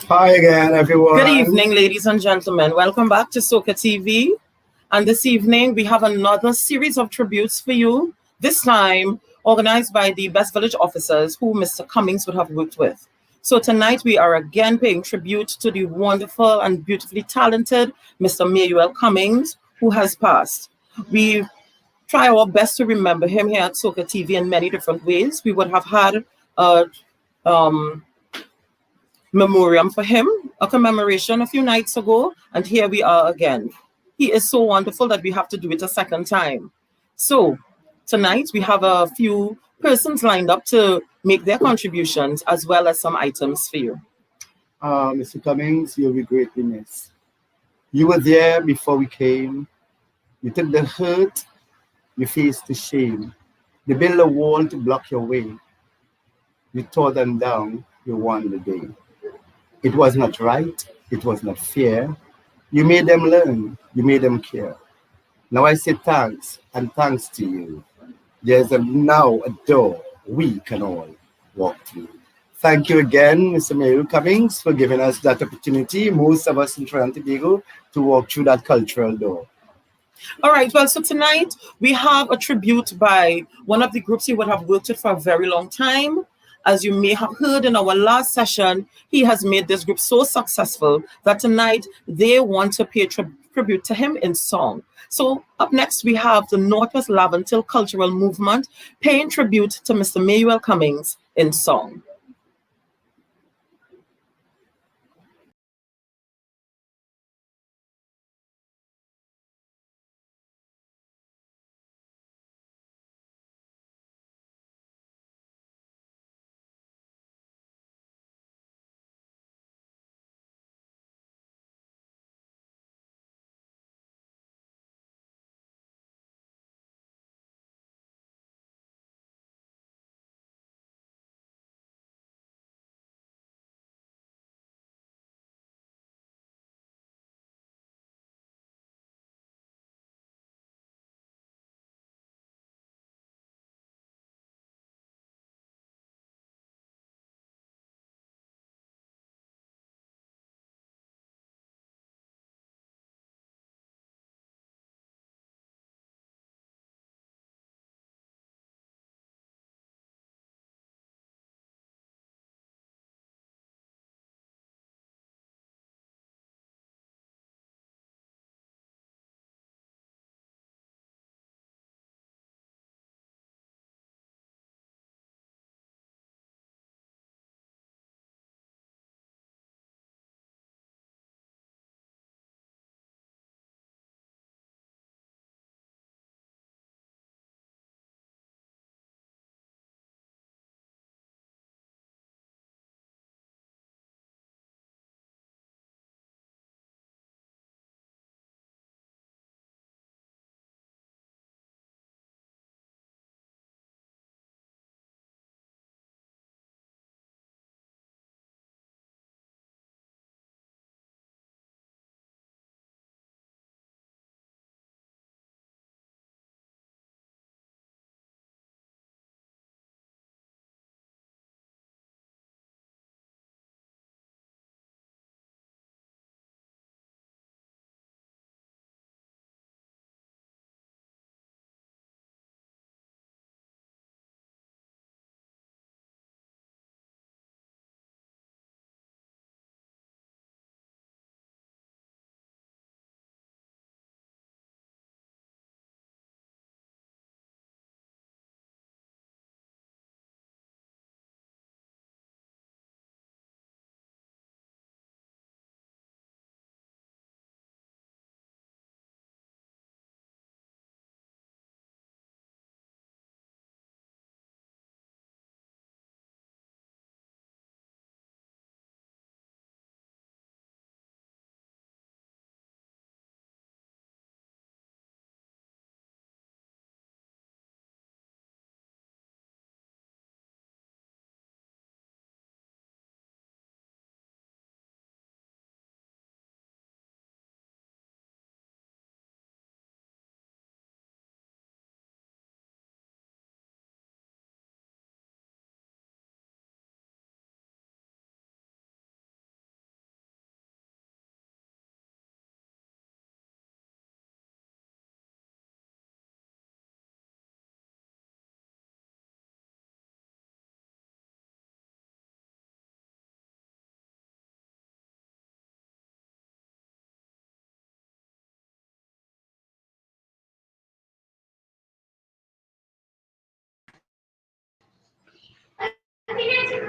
Hi again, Good everyone. evening, ladies and gentlemen. Welcome back to SOCA TV. And this evening, we have another series of tributes for you, this time organized by the Best Village officers who Mr. Cummings would have worked with. So tonight, we are again paying tribute to the wonderful and beautifully talented Mr. Mayuel Cummings, who has passed. We try our best to remember him here at SOCA TV in many different ways. We would have had a um, memoriam for him, a commemoration a few nights ago, and here we are again. He is so wonderful that we have to do it a second time. So tonight we have a few persons lined up to make their contributions as well as some items for you. Mr. Cummings, you'll be greatly missed. You were there before we came. You took the hurt, you faced the shame. You built a wall to block your way. You tore them down, you won the day. It was not right, it was not fair. You made them learn, you made them care. Now I say thanks, and thanks to you. There's now a door we can all walk through. Thank you again, Mr. Mayuel Cummings, for giving us that opportunity, most of us in Trinidad and Tobago, to walk through that cultural door. All right, well, so tonight we have a tribute by one of the groups he would have worked with for a very long time. As you may have heard in our last session, he has made this group so successful that tonight they want to pay tribute to him in song. So up next, we have the Northwest Laventil Cultural Movement paying tribute to Mr. Mayuel Cummings in song.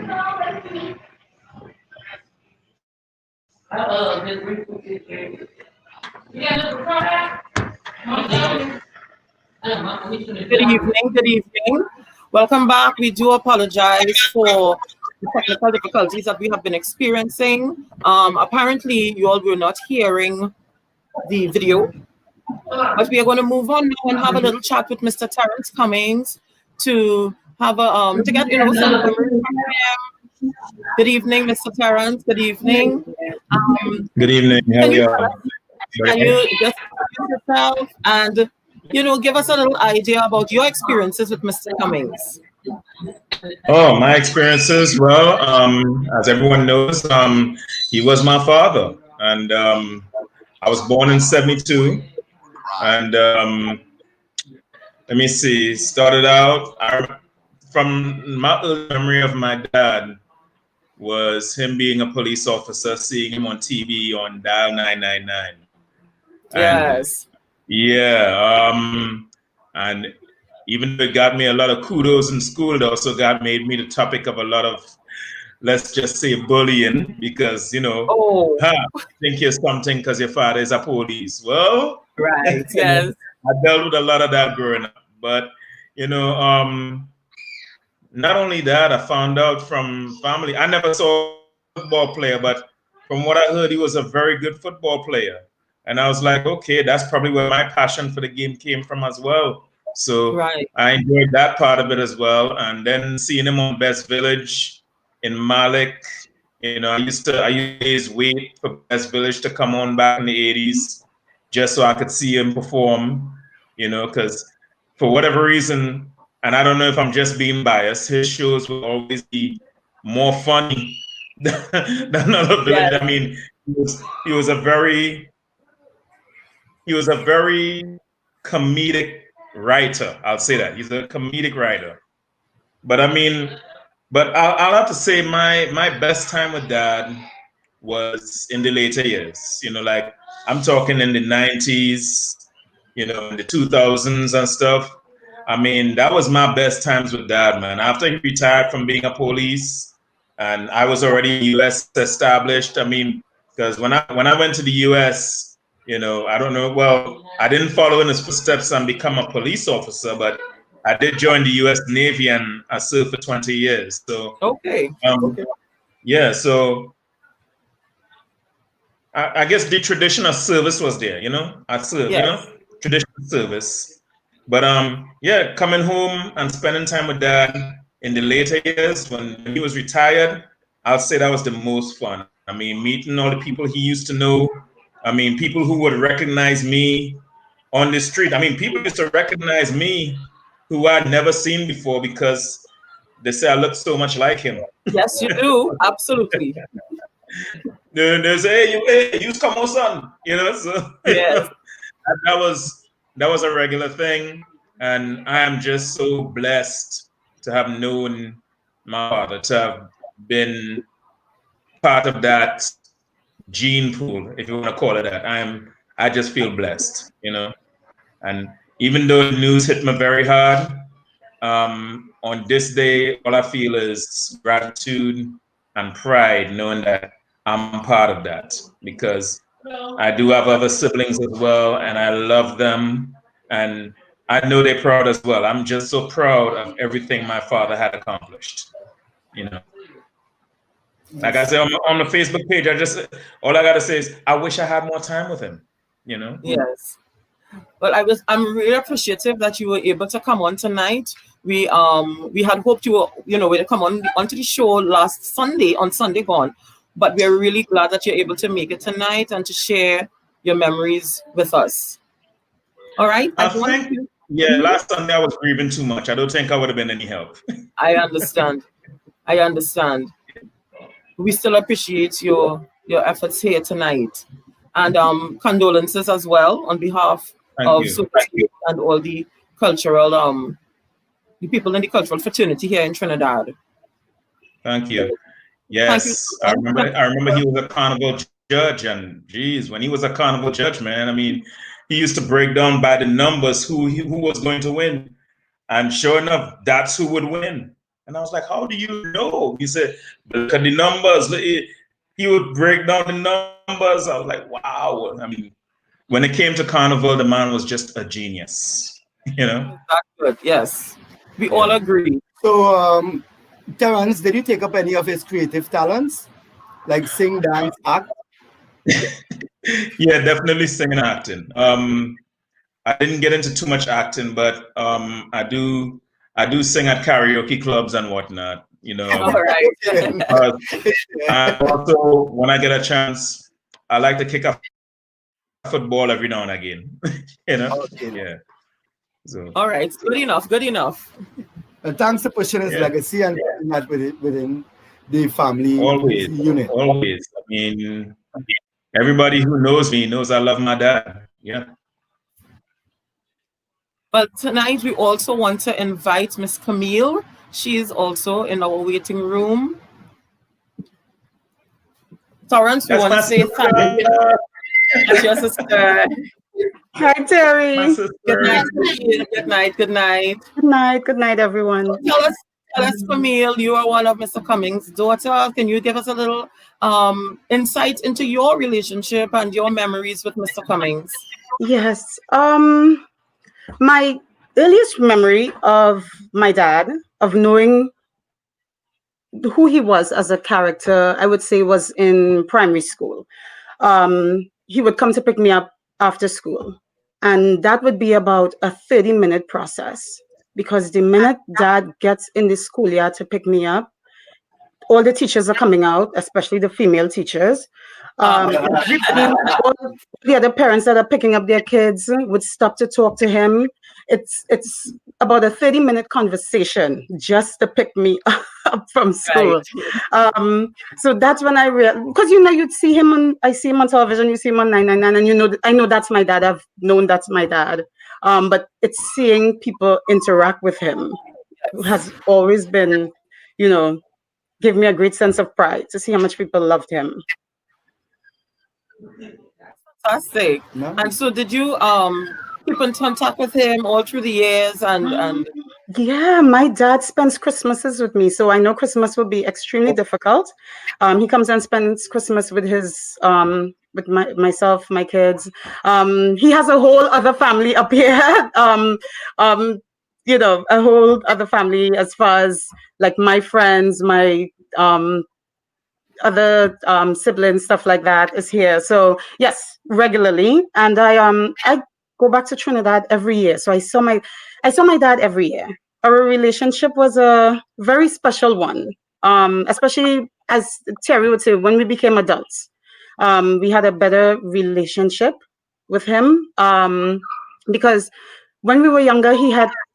Good evening. Good evening. Welcome back. We do apologize for the technical difficulties that we have been experiencing. Apparently, you all were not hearing the video, but we are going to move on now and have a little chat with Mr. Terrence Cummings to have a to get some memories from him. Good evening, Mr. Terrence. Good evening. Good evening. How are you? Can you just introduce yourself and give us a little idea about your experiences with Mr. Cummings? Oh, my experiences. Well, as everyone knows, he was my father, and I was born in '72. And let me see. Started out from my early memory of my dad was him being a police officer, seeing him on TV on Dial 999. Yes. And even though it got me a lot of kudos in school, it also made me the topic of a lot of, let's just say, bullying, because think you're something because your father is a police. Well, right. Yes. I dealt with a lot of that growing up, but not only that, I found out from family. I never saw a football player, but from what I heard, he was a very good football player. And I was like, okay, that's probably where my passion for the game came from as well. So I enjoyed that part of it as well. And then seeing him on Best Village in Malik, I used to wait for Best Village to come on back in the 80s just so I could see him perform, because for whatever reason, and I don't know if I'm just being biased, his shows will always be more funny than other Village. Yes. I mean, he was a very comedic writer. I'll say that. He's a comedic writer. But I'll have to say my best time with Dad was in the later years. Like I'm talking in the 90s, in the 2000s and stuff. I mean, that was my best times with Dad, man. After he retired from being a police, and I was already US established. I mean, because when I went to the US, I don't know. Well, I didn't follow in his footsteps and become a police officer, but I did join the U.S. Navy and I served for 20 years. So yeah. So I guess the traditional service was there. I served. Traditional service. But coming home and spending time with Dad in the later years when he was retired, I'll say that was the most fun. I mean, meeting all the people he used to know. I mean, people who would recognize me on the street. I mean, people used to recognize me who I'd never seen before because they say I look so much like him. Yes, you do. Absolutely. They say, hey, you Cummo son. So yes. that was a regular thing. And I am just so blessed to have known my father, to have been part of that gene pool, if you want to call it that. I just feel blessed, and even though the news hit me very hard, on this day, all I feel is gratitude and pride knowing that I'm part of that, because I do have other siblings as well and I love them and I know they're proud as well. I'm just so proud of everything my father had accomplished, Like I said on the Facebook page, all I gotta say is I wish I had more time with him, Yes. Well, I'm really appreciative that you were able to come on tonight. We had hoped you were would come onto the show on Sunday gone, but we're really glad that you're able to make it tonight and to share your memories with us. All right. Last Sunday I was grieving too much. I don't think I would have been any help. I understand. We still appreciate your efforts here tonight, and condolences as well on behalf of SOCA TV and all the cultural the people in the cultural fraternity here in Trinidad. Thank you. Yes, I remember he was a carnival judge, and geez, when he was a carnival judge, man, I mean, he used to break down by the numbers who was going to win, and sure enough, that's who would win. And I was like, how do you know? He said, look at the numbers. He would break down the numbers. I was like, wow. I mean, when it came to Carnival, the man was just a genius, you know? That's good. Yes. We all agree. So, Terrence, did you take up any of his creative talents? Like sing, dance, act? Yeah, definitely singing and acting. I didn't get into too much acting, but I do sing at karaoke clubs and whatnot, you know. All right. And also, when I get a chance, I like to kick a football every now and again, you know. Okay. Yeah. So. All right. Good enough. Good enough. And thanks for pushing his legacy and that within the family Always, unit. always. I mean, everybody who knows me knows I love my dad. Yeah. But tonight we also want to invite Miss Camille. She is also in our waiting room. Torrance, we want to say thank you. That's your sister. Hi, Terry. My sister. Good night, Camille. Good night. Good night. Good night. Good night, everyone. Tell us, Camille, you are one of Mr. Cummings' daughter. Can you give us a little insight into your relationship and your memories with Mr. Cummings? Yes. My earliest memory of my dad, of knowing who he was as a character, I would say was in primary school. He would come to pick me up after school, and that would be about a 30-minute process, because the minute dad gets in the schoolyard to pick me up, all the teachers are coming out, especially the female teachers. All the other parents that are picking up their kids would stop to talk to him. It's about a 30-minute conversation just to pick me up from school. Right. So that's when I realized, because you'd see him I see him on television, you see him on 999, and I know that's my dad. I've known that's my dad. But it's seeing people interact with him has always been, give me a great sense of pride to see how much people loved him. Fantastic. No. And so did you keep in contact with him all through the years? And Yeah, my dad spends Christmases with me, so I know Christmas will be extremely difficult. He comes and spends Christmas with his with myself, my kids. He has a whole other family up here. A whole other family as far as like my friends, my other siblings, stuff like that is here. So yes, regularly. And I go back to Trinidad every year. So I saw my dad every year. Our relationship was a very special one. Especially as Terry would say, when we became adults. We had a better relationship with him. Because when we were younger,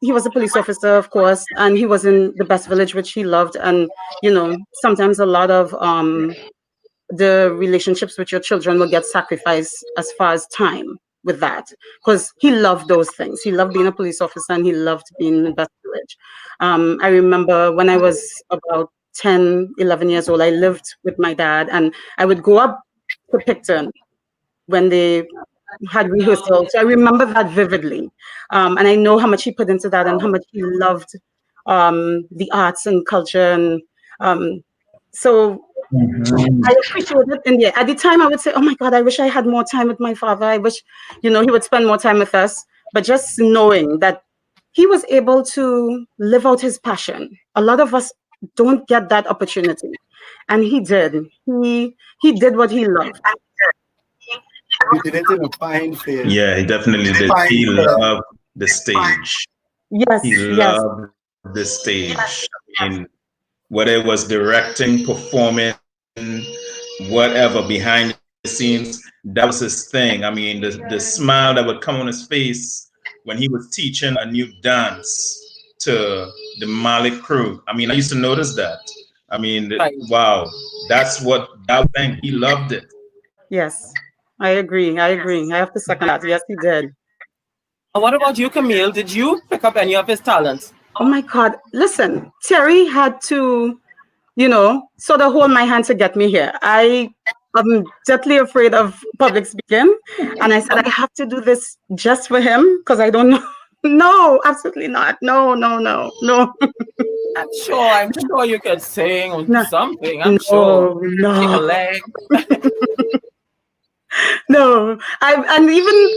he was a police officer, of course, and he was in the Best Village, which he loved. And, sometimes a lot of the relationships with your children will get sacrificed as far as time with that, because he loved those things. He loved being a police officer and he loved being in the Best Village. I remember when I was about 10, 11 years old, I lived with my dad, and I would go up to Picton when they had rehearsal. So I remember that vividly. And I know how much he put into that and how much he loved the arts and culture. And so I appreciate it. And at the time I would say, oh my God, I wish I had more time with my father. I wish, he would spend more time with us. But just knowing that he was able to live out his passion. A lot of us don't get that opportunity. And he did. He did what he loved. He did it in a fine face. Yeah, he definitely did. He loved the stage. Yes, he loved the stage. I mean, whether it was directing, performing, whatever, behind the scenes, that was his thing. I mean, the smile that would come on his face when he was teaching a new dance to the Malik crew. I mean, I used to notice that. I mean, wow, that's what that thing, he loved it. Yes. I agree. I have to second that. Yes, he did. And what about you, Camille? Did you pick up any of his talents? Oh my God. Listen, Terry had to, sort of hold my hand to get me here. I am deathly afraid of public speaking. And I said, I have to do this just for him because I don't know. No, absolutely not. No. I'm sure you could sing or No, something. I'm sure. Take a no, leg. no. And even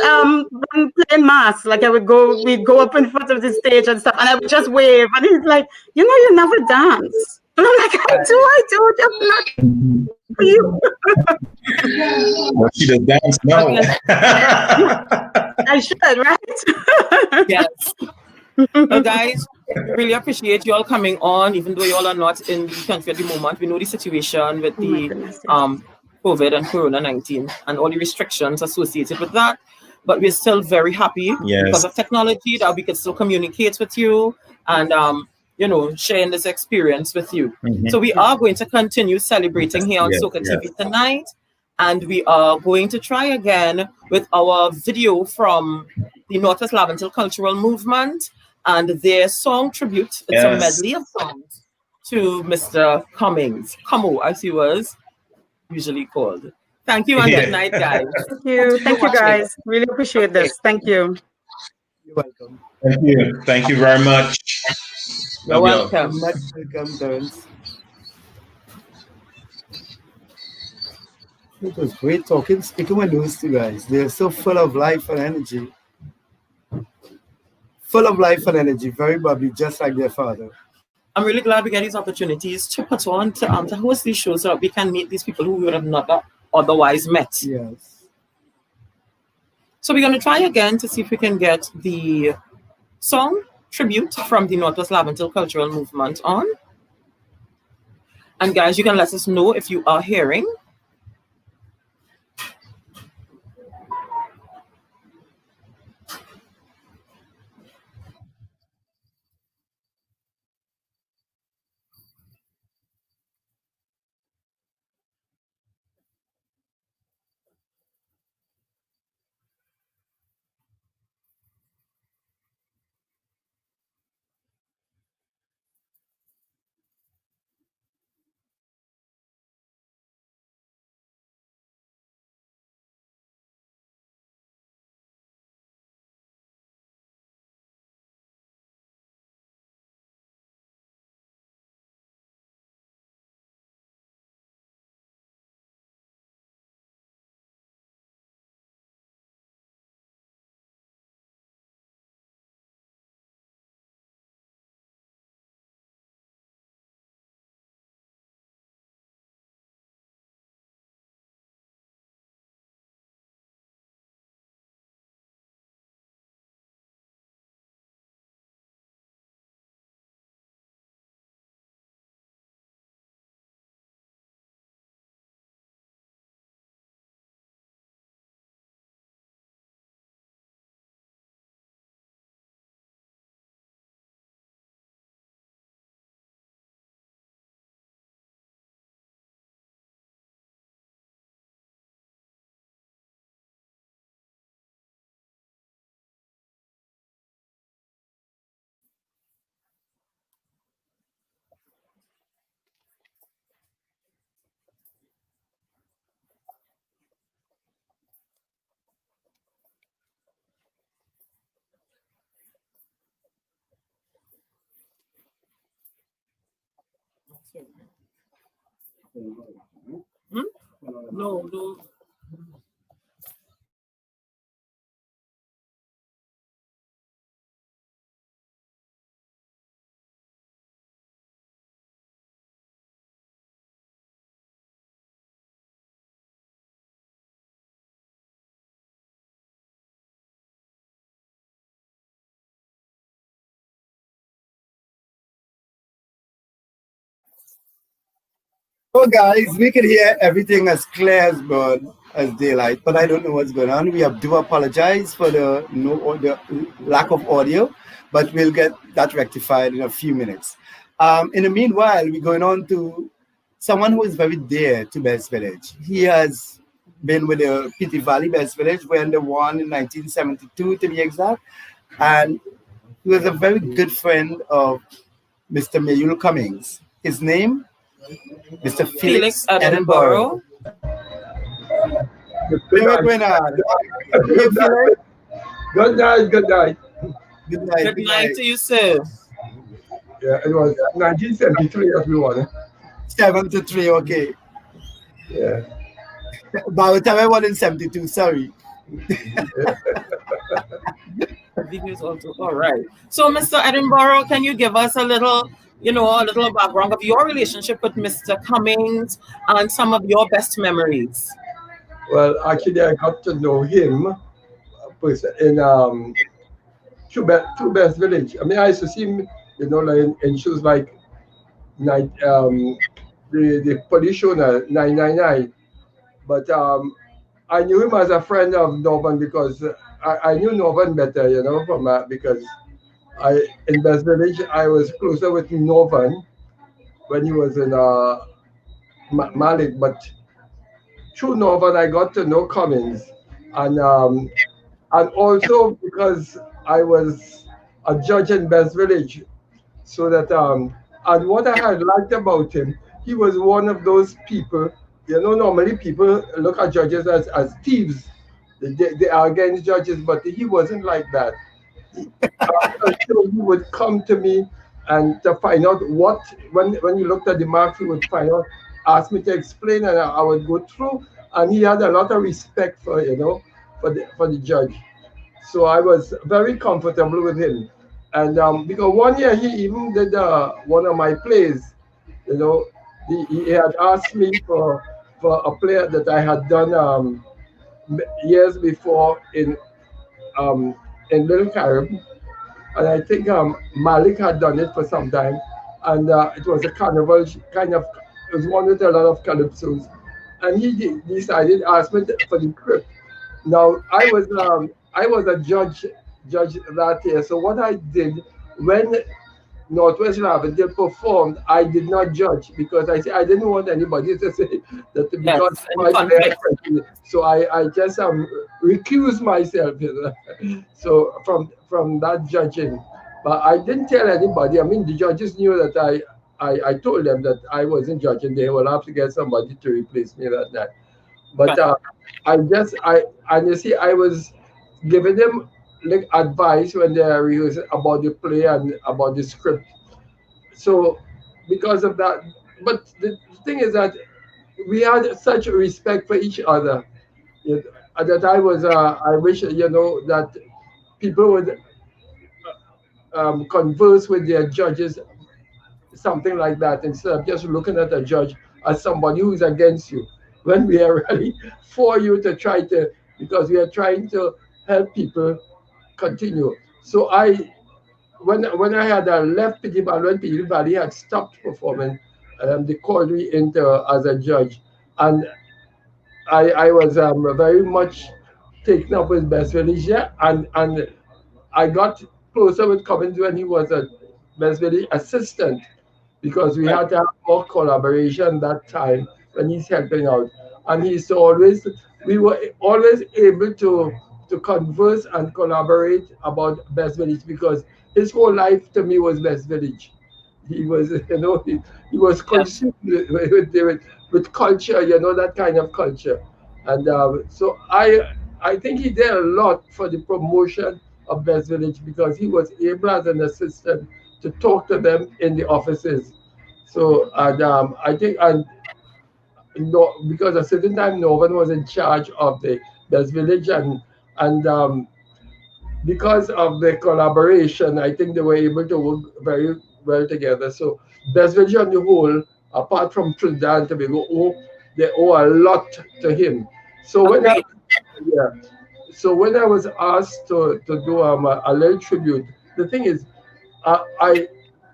when playing mass, like we'd go up in front of the stage and stuff, and I would just wave, and he's like, you never dance. And I'm like, I do, just not for you. Well, she does dance now. I should, right? Yes. Well, guys, really appreciate you all coming on, even though you all are not in the country at the moment. We know the situation with the goodness, yes. COVID and Corona-19 and all the restrictions associated with that. But we're still very happy because of technology that we can still communicate with you and, sharing this experience with you. So we are going to continue celebrating here on SOCA TV tonight. And we are going to try again with our video from the Northwest Laventille Cultural Movement and their song tribute. It's a medley of songs to Mr. Cummings. Cummo, as he was usually called. Thank you and good night, guys. Thank you, guys. Really appreciate this. Thank you. You're welcome. Thank you. Thank you very much. You're welcome. Much welcome, Terence. It was great speaking with those two guys. They're so full of life and energy. Full of life and energy, very bubbly, just like their father. I'm really glad we get these opportunities to put on, to host these shows so that we can meet these people who we would have not otherwise met. Yes. So we're going to try again to see if we can get the song tribute from the Northwest Laventille Cultural Movement on. And guys, you can let us know if you are hearing. No. So guys, we can hear everything as clear as daylight, but I don't know what's going on. We do apologize for the lack of audio, but we'll get that rectified in a few minutes. In the meanwhile, we're going on to someone who is very dear to Best Village. He has been with the Pity Valley Best Village when they won in 1972 to be exact, and he was a very good friend of Mr. Mayuel Cummings. His name? Mr. Felix Edinburgh. Good night. Good night. Good night to you, sir. Yeah, it was 1973 that we won. 7-3, okay. Yeah. By the time I won in 72, sorry. Videos also. All right. So, Mr. Edinburgh, can you give us a little, a little background of your relationship with Mr. Cummings and some of your best memories? Well, actually, I got to know him in through Best Village. I mean, I used to see him, like in shows like night, the police show 999. But I knew him as a friend of Norman because I knew Norman better, from because in Best Village I was closer with Norman when he was in Malik, but through Norman I got to know Cummings, and also because I was a judge in Best Village, so that and what I had liked about him, he was one of those people. Normally people look at judges as thieves. They are against judges, but he wasn't like that. So he would come to me and to find out when you looked at the marks, he would find out, ask me to explain, and I would go through. And he had a lot of respect for the judge. So I was very comfortable with him. And because one year he even did one of my plays, he had asked me for a play that I had done years before um, in Little Carib, and I think Malik had done it for some time, and it was a carnival kind of. It was one with a lot of calypsos, and he decided asked me for the script. Now I was a judge that year, so what I did when Northwest Lavender performed, I did not judge because I didn't want anybody to say that Yes, because any conflict. so I just recused myself. So from that judging, but I didn't tell anybody. I mean, the judges knew that I told them that I wasn't judging. They will have to get somebody to replace me that night. But Right. and you see, I was giving them like advice when they are rehearsing about the play and about the script. So because of that, but the thing is that we had such a respect for each other. You that I wish that people would converse with their judges, something like that, instead of just looking at a judge as somebody who is against you, when we are really for you to try to, because we are trying to help people continue. So when I had left Pity Valley, when Pity Valley had stopped performing, they called me into as a judge, and I was very much taken up with Best Village, yeah, and I got closer with Cummings when he was a Best Village assistant, because we Right. had to have more collaboration that time when he's helping out. And he's always, we were always able to converse and collaborate about Best Village, because his whole life to me was Best Village. He was, he was Yeah. consumed with culture, that kind of culture. And so I think he did a lot for the promotion of Best Village, because he was able as an assistant to talk to them in the offices. So, and I think, and no, because a certain time no one was in charge of the Best Village, and because of the collaboration, I think they were able to work very well together. So Best Village on the whole, apart from Trinidad and Tobago, they owe a lot to him. So Agreed. yeah, so when I was asked to do a little tribute, the thing is, I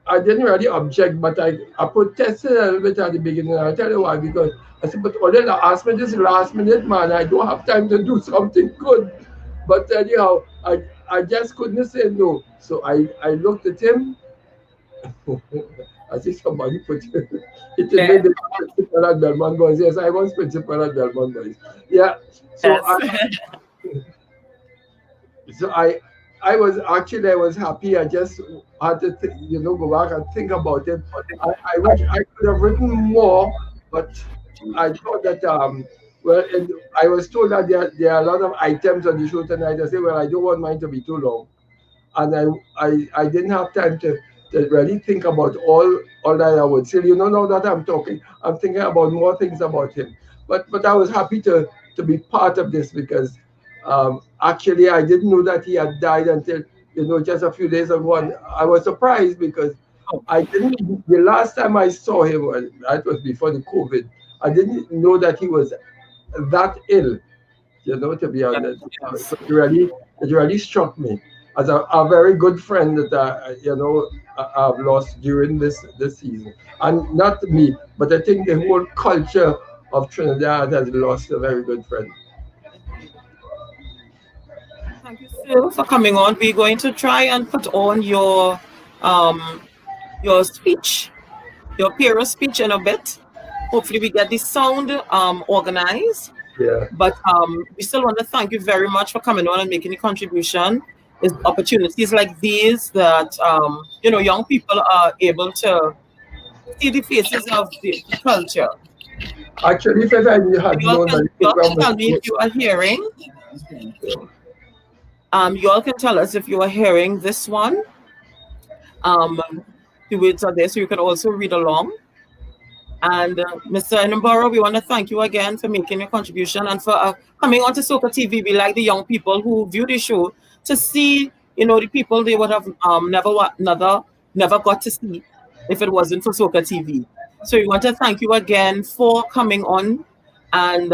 I didn't really object, but I protested a little bit at the beginning. I'll tell you why, because I said, but Odell asked me this last minute, man. I don't have time to do something good. But anyhow, I just couldn't say no. So I looked at him. I see somebody put it in Yeah. the principal at Belmont Boys. Yes, I was principal at Belmont Boys. Yeah. So Yes. so I was happy. I just had to go back and think about it. I wish I could have written more, but I thought that well, and I was told that there are a lot of items on the show tonight. I said, well, I don't want mine to be too long, and I didn't have time to to really think about all that I would say. You know, now that I'm talking, I'm thinking about more things about him. But I was happy to be part of this because actually I didn't know that he had died until just a few days ago, and I was surprised because I didn't. The last time I saw him, well, that was before the COVID. I didn't know that he was that ill. To be honest, Yes. so it really struck me as a very good friend that I've lost during this season, and not me, but I think the whole culture of Trinidad has lost a very good friend. Thank you, Phil, for coming on. We're going to try and put on your speech, your Pyrrha speech in a bit. Hopefully we get the sound organized. Yeah. But we still want to thank you very much for coming on and making a contribution. It's opportunities like these that young people are able to see the faces of the culture. Actually, if I had known that the You all program can was tell me if you are hearing. You all can tell us if you are hearing this one. The words are there, so you can also read along. And Mr. Edinburgh, we want to thank you again for making your contribution and for coming on to SOCA TV. We like the young people who view the show to see, the people they would have never got to see if it wasn't for SOCA TV. So we want to thank you again for coming on, and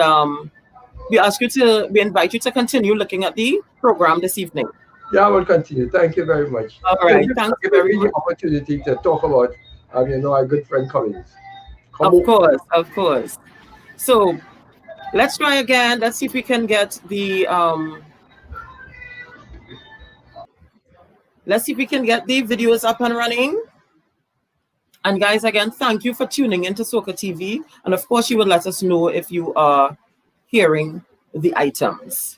we invite you to continue looking at the program this evening. Yeah, I will continue. Thank you very much. All right, Thank you thank for you giving very me much. the opportunity to talk about, our good friend Cummings. Of course. So let's try again. Let's see if we can get the videos up and running. And guys, again, thank you for tuning into SOCA TV. And of course, you will let us know if you are hearing the items.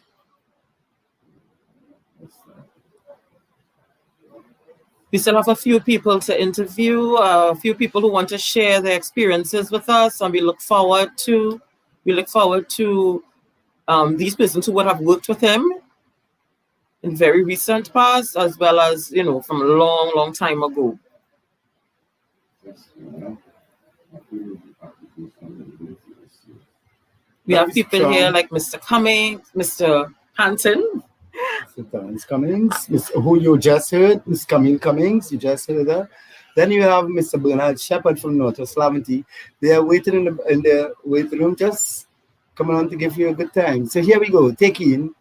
We still have a few people to interview, a few people who want to share their experiences with us, and we look forward to these persons who would have worked with him in very recent past, as well as from a long time ago. We have people here like Mr. Cummings, Mr. Hanson. Mr. Cummings, who you just heard, Mr. Cummings, you just heard that. Then you have Mr. Bernard Shepherd from North Slavity. They are waiting in the waiting room, just coming on to give you a good time. So here we go. Take in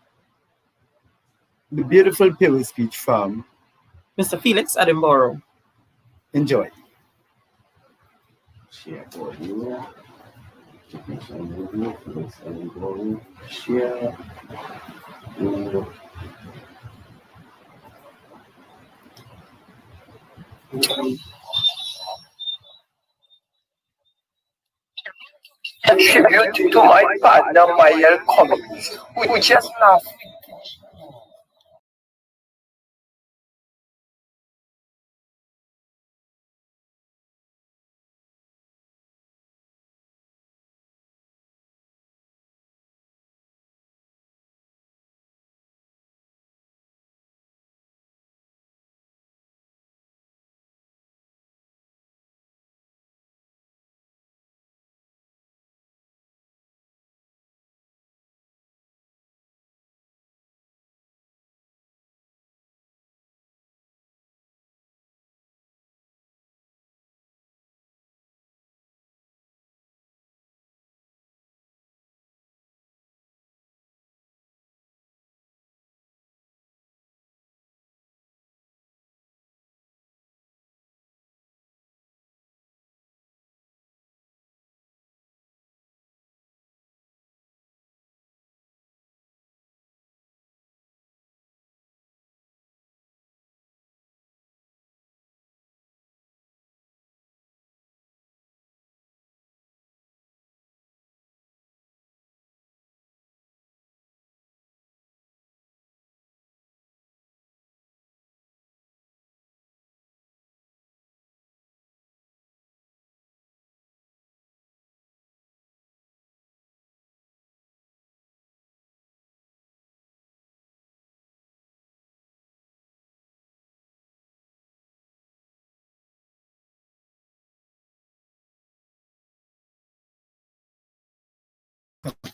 the beautiful Pyrrha speech from Mr. Felix Edinburgh. Enjoy. Share for you. Share. A tribute to my partner Mayuel Cummings, who just last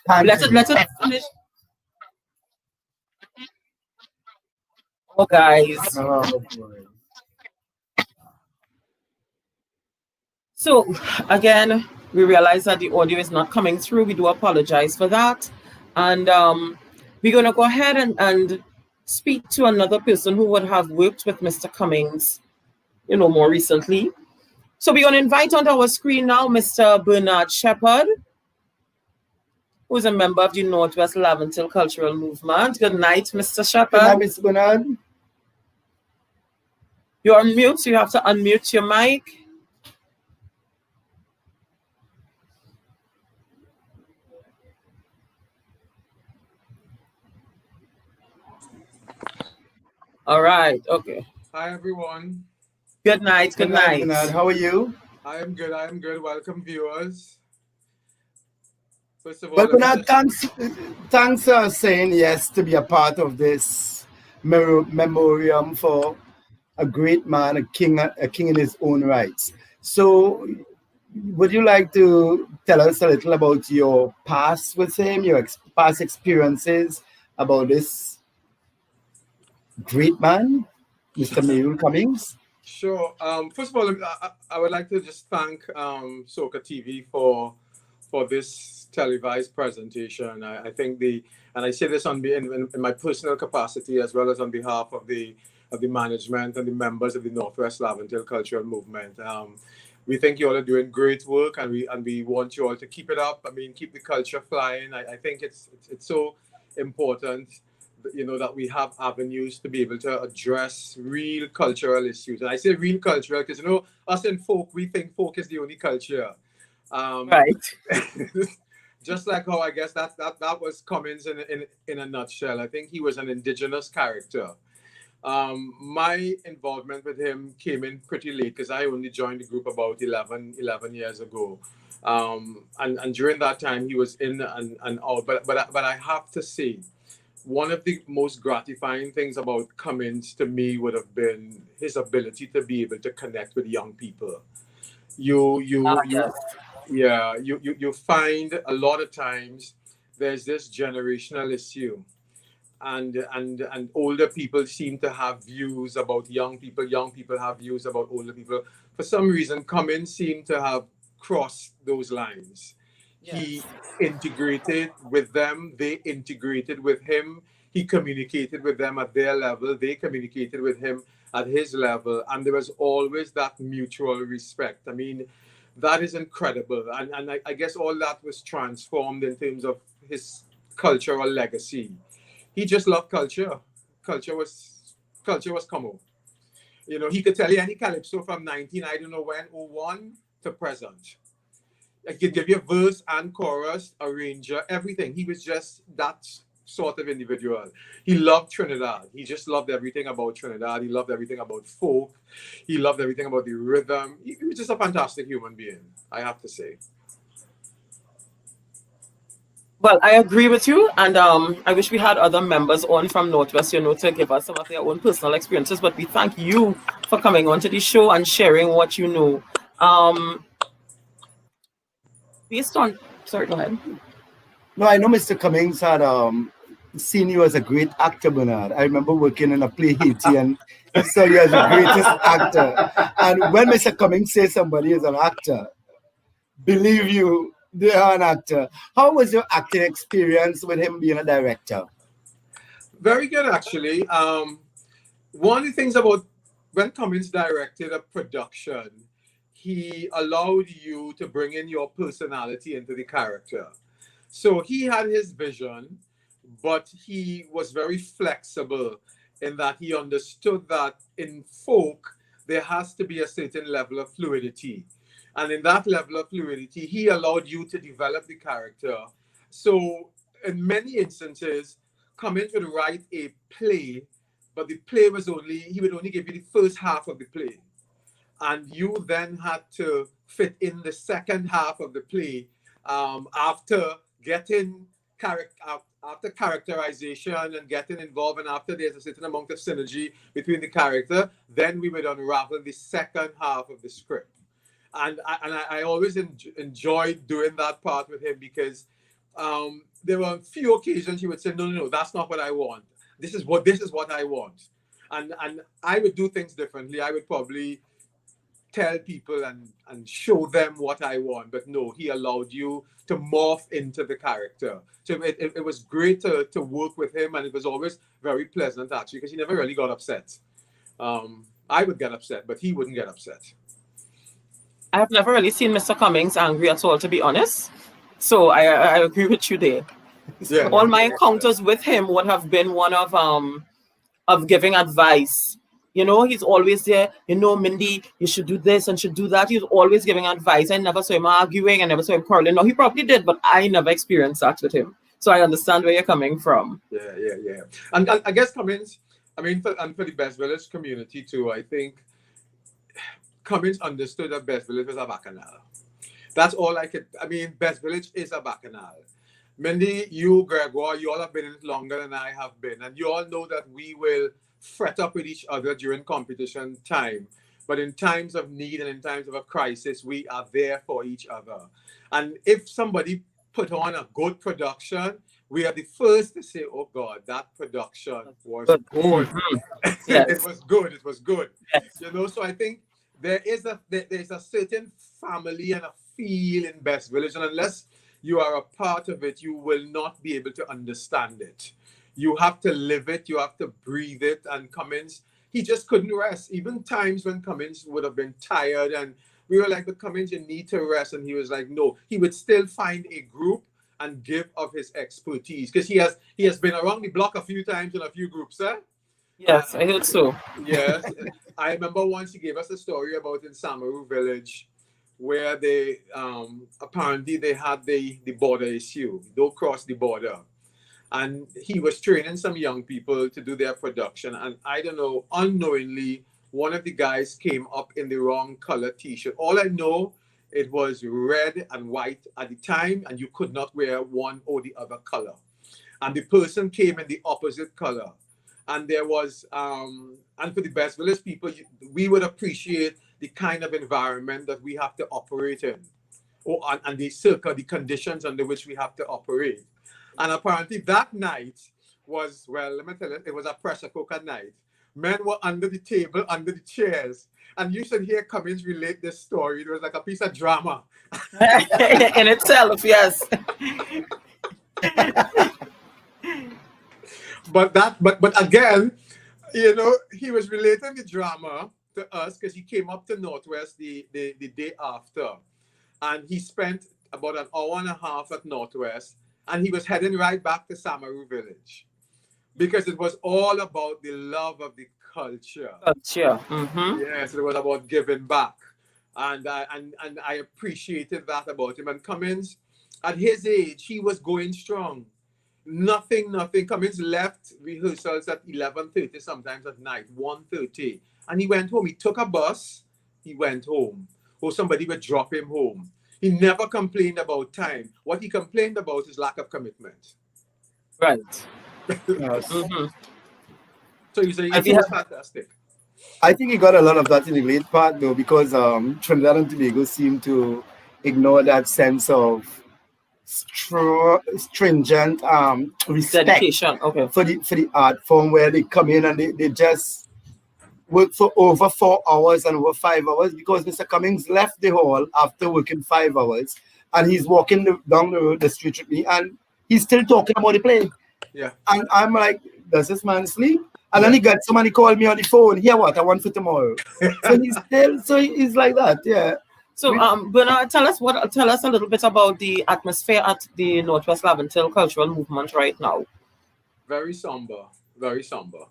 Let it finish. Oh, guys. Oh, boy. So again, we realize that the audio is not coming through. We do apologize for that. And we're going to go ahead and speak to another person who would have worked with Mr. Cummings, more recently. So we're going to invite onto our screen now Mr. Bernard Shepherd, who is a member of the Northwest Laventille Cultural Movement. Good night, Mr. Shepherd. Good night, Mr. Bernard. You're on mute, so you have to unmute your mic. All right, okay. Hi, everyone. Good night, good night. Bernard. How are you? I am good. Welcome, viewers. First of all, Well, Bernard, thanks for saying yes to be a part of this memoriam for a great man, a king in his own rights. So, would you like to tell us a little about your past with him, your past experiences about this great man, Mr. Mayuel Cummings? Sure. First of all, I would like to just thank SOCA TV for this televised presentation. I think and I say this in my personal capacity as well as on behalf of the management and the members of the Northwest Laventille Cultural Movement. We think you all are doing great work, and we want you all to keep it up. I mean, keep the culture flying. I think it's so important, that we have avenues to be able to address real cultural issues. And I say real cultural because, us in folk, we think folk is the only culture. Right. Just like how I guess that was Cummings in a nutshell. I think he was an indigenous character. My involvement with him came in pretty late because I only joined the group about 11 years ago. And during that time, he was in and out. But I have to say, one of the most gratifying things about Cummings to me would have been his ability to be able to connect with young people. You find a lot of times there's this generational issue, and older people seem to have views about young people. Young people have views about older people. For some reason, Cummings seemed to have crossed those lines. Yes. He integrated with them. They integrated with him. He communicated with them at their level. They communicated with him at his level. And there was always that mutual respect. I mean, that is incredible. And I guess all that was transformed in terms of his cultural legacy. He just loved culture. Culture was Cummo. He could tell you any calypso from 01 to present. I could give you a verse and chorus, arranger, everything. He was just that sort of individual. He loved Trinidad. He just loved everything about Trinidad. He loved everything about folk. He loved everything about the rhythm. He was just a fantastic human being, I have to say. Well, I agree with you, and I wish we had other members on from Northwest, to give us some of their own personal experiences, but we thank you for coming on to the show and sharing what you know. Based on, sorry, go ahead. No, I know Mr. Cummings had seen you as a great actor, Bernard. I remember working in a play Haiti and he saw you as the greatest actor. And when Mr. Cummings says somebody is an actor, believe you, they are an actor. How was your acting experience with him being a director? Very good, actually. One of the things about when Cummings directed a production, he allowed you to bring in your personality into the character. So he had his vision, but he was very flexible in that he understood that in folk, there has to be a certain level of fluidity. And in that level of fluidity, he allowed you to develop the character. So in many instances, Cummings would write a play, but the play he would only give you the first half of the play. And you then had to fit in the second half of the play after getting after characterization and getting involved, and after there's a certain amount of synergy between the character, then we would unravel the second half of the script. And I always enjoyed doing that part with him because there were a few occasions he would say, no, that's not what I want. This is what I want. And I would do things differently. I would probably tell people and show them what I want. But no, he allowed you to morph into the character. So it was great to work with him, and it was always very pleasant, actually, because he never really got upset. I would get upset, but he wouldn't get upset. I have never really seen Mr. Cummings angry at all, to be honest. So I agree with you there. Yeah. All my encounters with him would have been one of giving advice. You know, he's always there. You know, Mindy, you should do this and should do that. He's always giving advice. I never saw him arguing. I never saw him quarreling. No, he probably did, but I never experienced that with him. So I understand where you're coming from. Yeah. And I guess Cummings, I mean, for the Best Village community too, I think Cummings understood that Best Village was a bacchanal. That's all I could. I mean, Best Village is a bacchanal. Mindy, you, Gregoire, you all have been in it longer than I have been. And you all know that we will fret up with each other during competition time. But in times of need and in times of a crisis, we are there for each other. And if somebody put on a good production, we are the first to say, oh God, that production was good. Yes. It was good. Yes. You know, so I think there's a certain family and a feel in Best Village. And unless you are a part of it, you will not be able to understand it. You have to live it, you have to breathe it. And Cummings, he just couldn't rest. Even times when Cummings would have been tired and we were like, but Cummings, you need to rest. And he was like, no, he would still find a group and give of his expertise. Because he has been around the block a few times in a few groups, eh? Yes, I heard so. Yes. I remember once he gave us a story about in Samaru Village where they apparently they had the border issue. Don't cross the border. And he was training some young people to do their production. And I don't know, unknowingly, one of the guys came up in the wrong color t-shirt. All I know, it was red and white at the time, and you could not wear one or the other color. And the person came in the opposite color. And there was, and for the Best Village people, we would appreciate the kind of environment that we have to operate in, and the conditions under which we have to operate. And apparently that night was, well, let me tell you, it was a pressure cooker night. Men were under the table, under the chairs. And you should hear Cummings relate this story. It was like a piece of drama. In itself, yes. But again, you know, he was relating the drama to us because he came up to Northwest the day after. And he spent about an hour and a half at Northwest. And he was heading right back to Samaru Village because it was all about the love of the culture. Mm-hmm. Yes, it was about giving back. And I appreciated that about him. And Cummings, at his age, he was going strong. Nothing. Cummings left rehearsals at 11:30, sometimes at night, 1:30. And he went home. He took a bus. He went home. Or somebody would drop him home. He never complained about time. What he complained about is lack of commitment. Right. Yes. Mm-hmm. So you say he was fantastic. I think he got a lot of that in the late part though, because Trinidad and Tobago seemed to ignore that sense of stringent respect Dedication. Okay. for the art form, where they come in and they just work for over 4 hours and over 5 hours, because Mr. Cummings left the hall after working 5 hours and he's walking down the road, the street with me, and he's still talking about the play. Yeah. And I'm like, does this man sleep? And then he got somebody called me on the phone. Here, what? I want for tomorrow. So he's like that. Yeah. So, Bernard, tell us a little bit about the atmosphere at the Northwest Laventille Cultural Movement right now. Very somber. Very somber.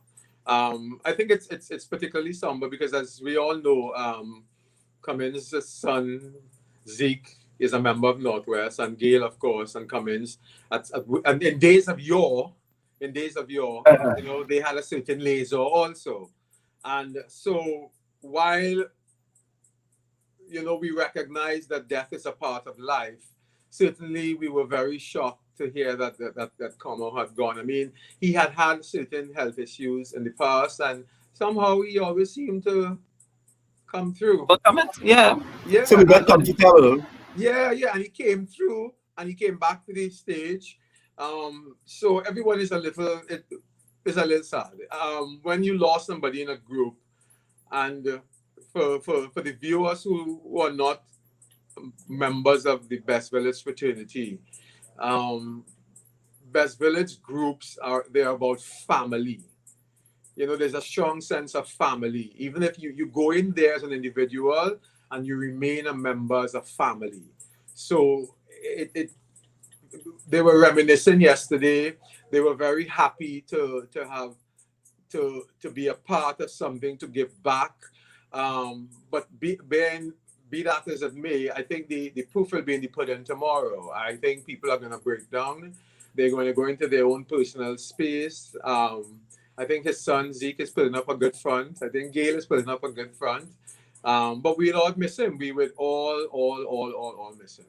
I think it's particularly somber because, as we all know, Cummings' son Zeke is a member of Northwest, and Gail, of course, and Cummings. And in days of yore, you know, they had a certain laser also. And so while, you know, we recognize that death is a part of life, certainly we were very shocked to hear that Cummo had gone. I mean, he had certain health issues in the past, and somehow he always seemed to come through. Yeah. So we got comfortable. Yeah, and he came through and he came back to the stage. So everyone is a little sad. When you lost somebody in a group, and for the viewers who are not members of the Best Village fraternity, Best Village groups they're about family. You know, there's a strong sense of family. Even if you go in there as an individual and you remain a member as a family. So they were reminiscing yesterday. They were very happy to be a part of something, to give back. But be that as it may, I think the proof will be in the pudding tomorrow. I think people are going to break down. They're going to go into their own personal space. I think his son Zeke is putting up a good front. I think Gail is putting up a good front. But we'll all miss him. We would all miss him.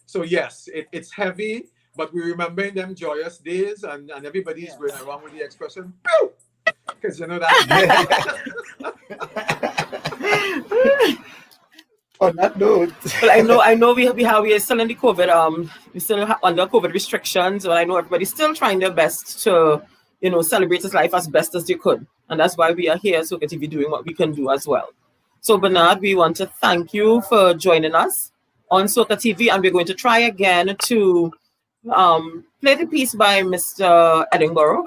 So yes, it's heavy, but we remember in them joyous days, and everybody's going around with the expression, pew! Because you know that. On that note, well, I know we are still in the COVID, we still under COVID restrictions, but I know everybody's still trying their best to, you know, celebrate his life as best as they could, and that's why we are here at SOCA TV doing what we can do as well. So Bernard, we want to thank you for joining us on SOCA TV, and we're going to try again to play the piece by Mr.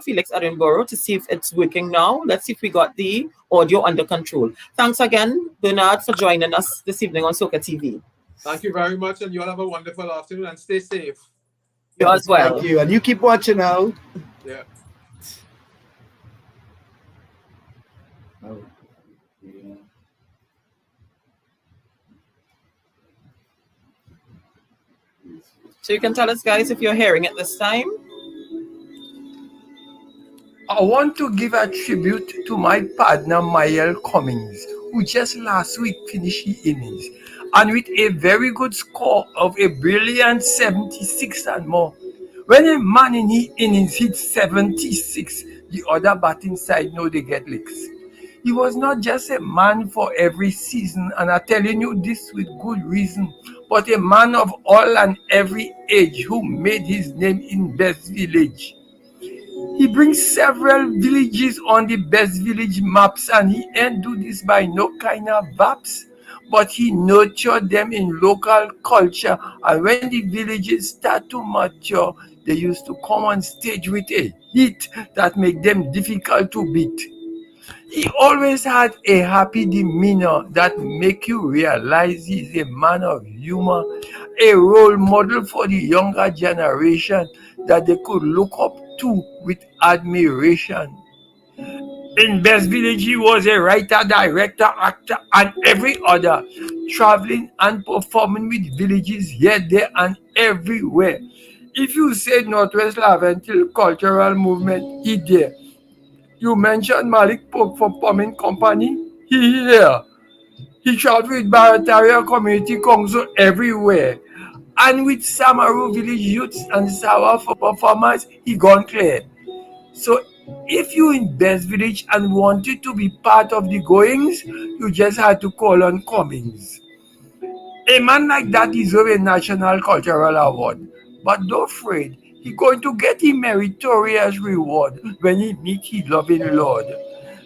Felix Edinburgh, to see if it's working now. Let's see if we got the audio under control. Thanks again, Bernard, for joining us this evening on SOCA TV. Thank you very much, and you all have a wonderful afternoon, and stay safe. You as well. Thank you, and you keep watching out. Yeah. Oh, yeah. So you can tell us, guys, if you're hearing it this time. I want to give a tribute to my partner, Mayuel Cummings, who just last week finished his innings, and with a very good score of a brilliant 76 and more. When a man in his innings hits 76, the other batting side know they get licks. He was not just a man for every season, and I'm telling you this with good reason, but a man of all and every age who made his name in Best Village. He brings several villages on the Best Village maps, and he ain't do this by no kind of vaps, but he nurtured them in local culture, and when the villages start to mature, they used to come on stage with a hit that make them difficult to beat. He always had a happy demeanor that make you realize he's a man of humor, a role model for the younger generation that they could look up to with admiration. In Best Village, he was a writer, director, actor, and every other, traveling and performing with villages here, there, and everywhere. If you say Northwest Laventil Cultural Movement, he there. You mentioned Malik Pope from Plumbing Company, he here. He traveled with Barataria Community Council everywhere. And with Samaru Village Youths and Sawa for performance, he gone clear. So if you in Best Village and wanted to be part of the goings, you just had to call on Cummings. A man like that deserves a National Cultural Award. But don't afraid, he's going to get a meritorious reward when he meet his loving Lord.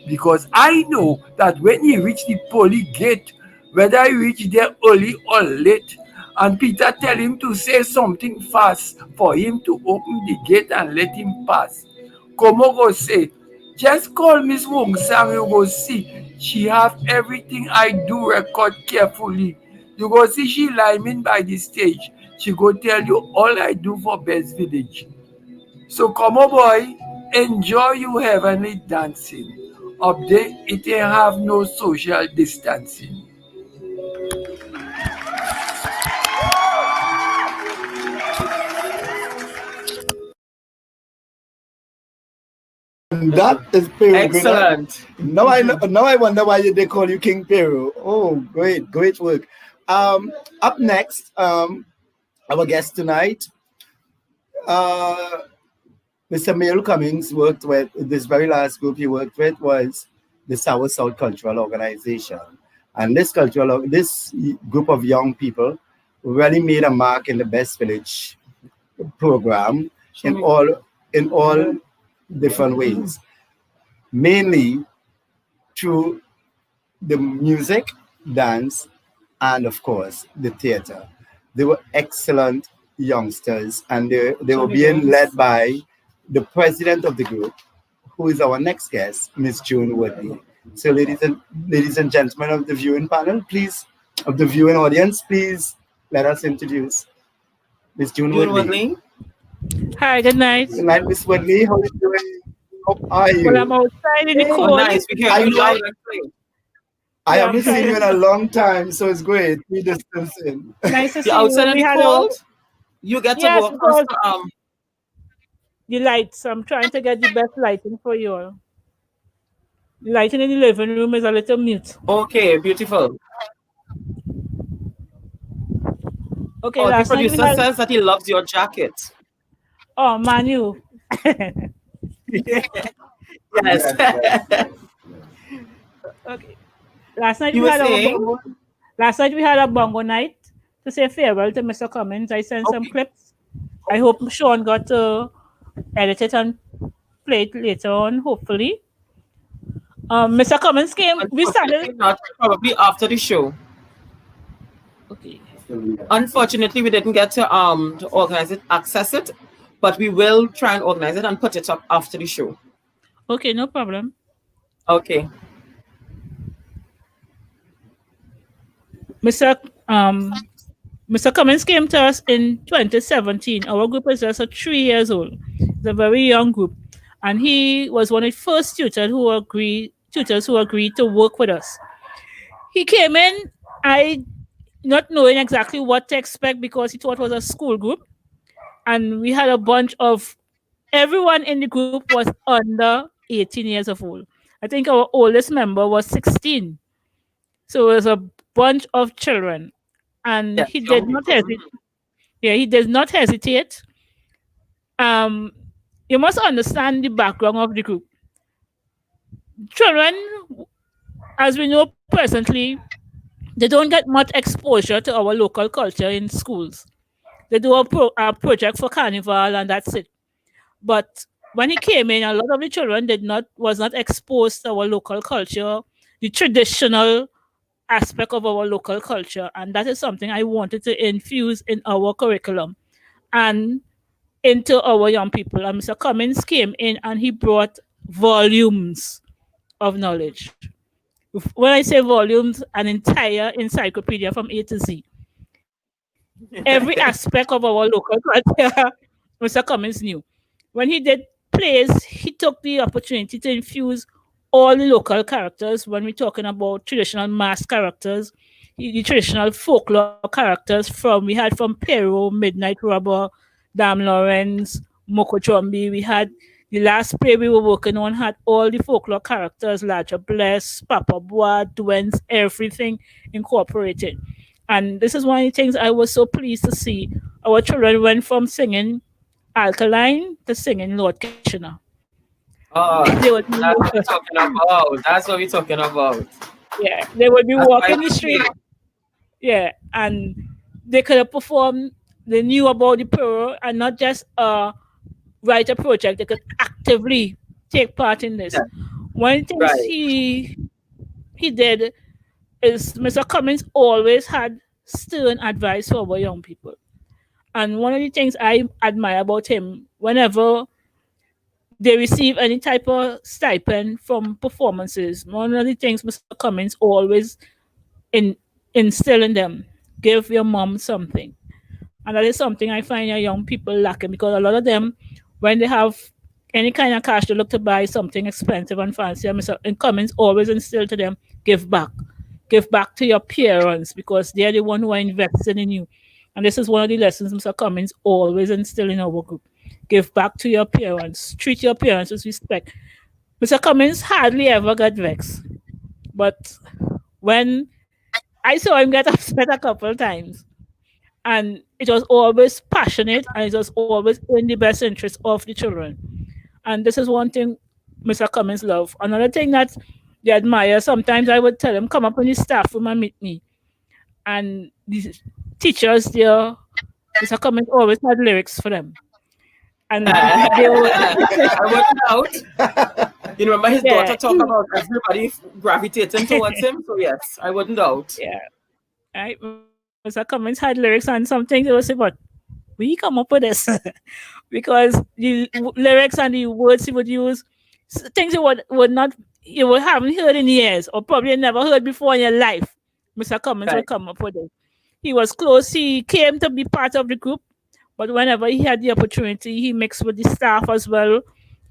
Because I know that when he reach the pearly gate, whether he reach there early or late, and Peter tell him to say something fast for him to open the gate and let him pass, Cummo go say, just call Miss Wong Sang, you go see, she have everything I do record carefully. You go see she liming by the stage. She go tell you all I do for Best Village. So Cummo boy, enjoy your heavenly dancing. Up there, it ain't have no social distancing. That is Peru. Excellent. Now I wonder why they call you King Peru. Oh, great work. Up next, our guest tonight, Mr. Mayuel Cummings worked with, this very last group he worked with was the South Cultural Organization. And this group of young people really made a mark in the Best Village program in all different ways, mainly through the music, dance, and of course the theater. They were excellent youngsters, and they were being led by the president of the group, who is our next guest, Miss June Woodley. So, ladies and gentlemen of the viewing panel, please, of the viewing audience, please let us introduce Miss June Woodley. Hi, good night. Good night, Miss Woodley. How are you doing? How are you? Well, I'm outside in the Oh, cold. nice. We can you loud and clear. I Yeah, haven't I'm seen you in trying. a long time, so it's great. We distancing. Nice to see You're you. outside in We the had a cold. You get to yes, go because across the lights. I'm trying to get the best lighting for you all. The lighting in the living room is a little mute. okay, beautiful. Okay, Oh, the last night we producer had says that he loves your jacket. Manu. Yes. Okay. Last night You we were had our saying? bongo. Last night we had a bongo night to say farewell to Mr. Cummings. I sent some Okay. clips. I hope Sean got to edit it and play it later on, hopefully. Mr. Cummings came. We started. Unfortunately, not probably after the show. Okay. Unfortunately, we didn't get to organize it, access it, but we will try and organize it and put it up after the show. Okay, no problem. Okay. Mr. Mr. Cummings came to us in 2017. Our group is just 3 years old. It's a very young group, and he was one of the first tutors who agreed to work with us. He came in, I not knowing exactly what to expect because he thought it was a school group, and we had a bunch of everyone in the group was under 18 years of old. I think our oldest member was 16. So it was a bunch of children. And Yes, he young did not people. hesitate. Yeah, he does not hesitate. You must understand the background of the group. Children, as we know presently, they don't get much exposure to our local culture in schools. They do a project for carnival and that's it. But when he came in, a lot of the children was not exposed to our local culture, the traditional aspect of our local culture, and that is something I wanted to infuse in our curriculum and into our young people. And Mr. Cummings came in and he brought volumes of knowledge. When I say volumes, an entire encyclopedia from A to Z. Every aspect of our local culture, Mr. Cummings knew. When he did plays, he took the opportunity to infuse all the local characters. When we're talking about traditional mass characters, the traditional folklore characters we had from Pero, Midnight Robber, Dam Lawrence, Moko Chombi. We had the last play we were working on had all the folklore characters, Larger Bless, Papa Bois, Duens, everything incorporated. And this is one of the things I was so pleased to see. Our children went from singing Alkaline to singing Lord Kitchener. Oh, They would be, that's what we're talking about. That's what we're talking about. yeah, they would be That's walking why the street. Yeah, and they could have performed. They knew about the Pearl and not just write a project. They could actively take part in this. Yeah. One of the things Right. he did is Mr. Cummings always had stern advice for our young people. And one of the things I admire about him, whenever they receive any type of stipend from performances, one of the things Mr. Cummings always instill in them, give your mom something. And that is something I find your young people lacking because a lot of them, when they have any kind of cash, they look to buy something expensive and fancy. And Mr. Cummings always instill to them, give back. Give back to your parents because they're the one who are invested in you. And this is one of the lessons Mr. Cummings always instill in our group. Give back to your parents. Treat your parents with respect. Mr. Cummings hardly ever got vexed. But when I saw him get upset a couple of times, and it was always passionate and it was always in the best interest of the children. And this is one thing Mr. Cummings love. Another thing that they admire, sometimes I would tell them, come up in the staff room and meet me. And the teachers there Mr. Cummings always had lyrics for them. And they I wouldn't doubt. You remember his daughter talk about everybody gravitating towards him? So yes, I wouldn't doubt. Yeah. Right. Mr. Cummings had lyrics on something. They would say, but we come up with this. Because the lyrics and the words he would use, things you would haven't heard in years or probably never heard before in your life. Mr. Cummings would come up with it. He was close. He came to be part of the group, but whenever he had the opportunity, he mixed with the staff as well.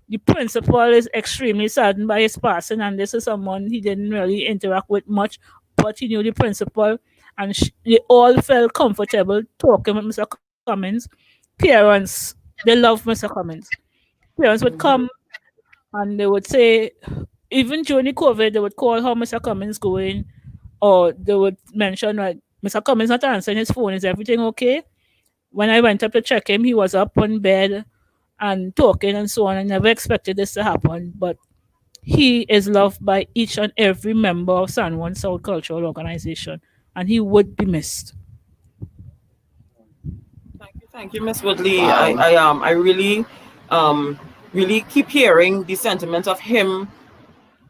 The principal is extremely saddened by his passing, and this is someone he didn't really interact with much, but he knew the principal, and they all felt comfortable talking with Mr. Cummings. Parents, they love Mr. Cummings. Parents would come and they would say, even during the COVID, they would call how Mr. Cummings going, or they would mention like Mr. Cummings not answering his phone. Is everything okay? When I went up to check him, he was up on bed and talking and so on. I never expected this to happen, but he is loved by each and every member of San Juan South Cultural Organization, and he would be missed. Thank you, Miss Woodley. Wow. I really really keep hearing the sentiment of him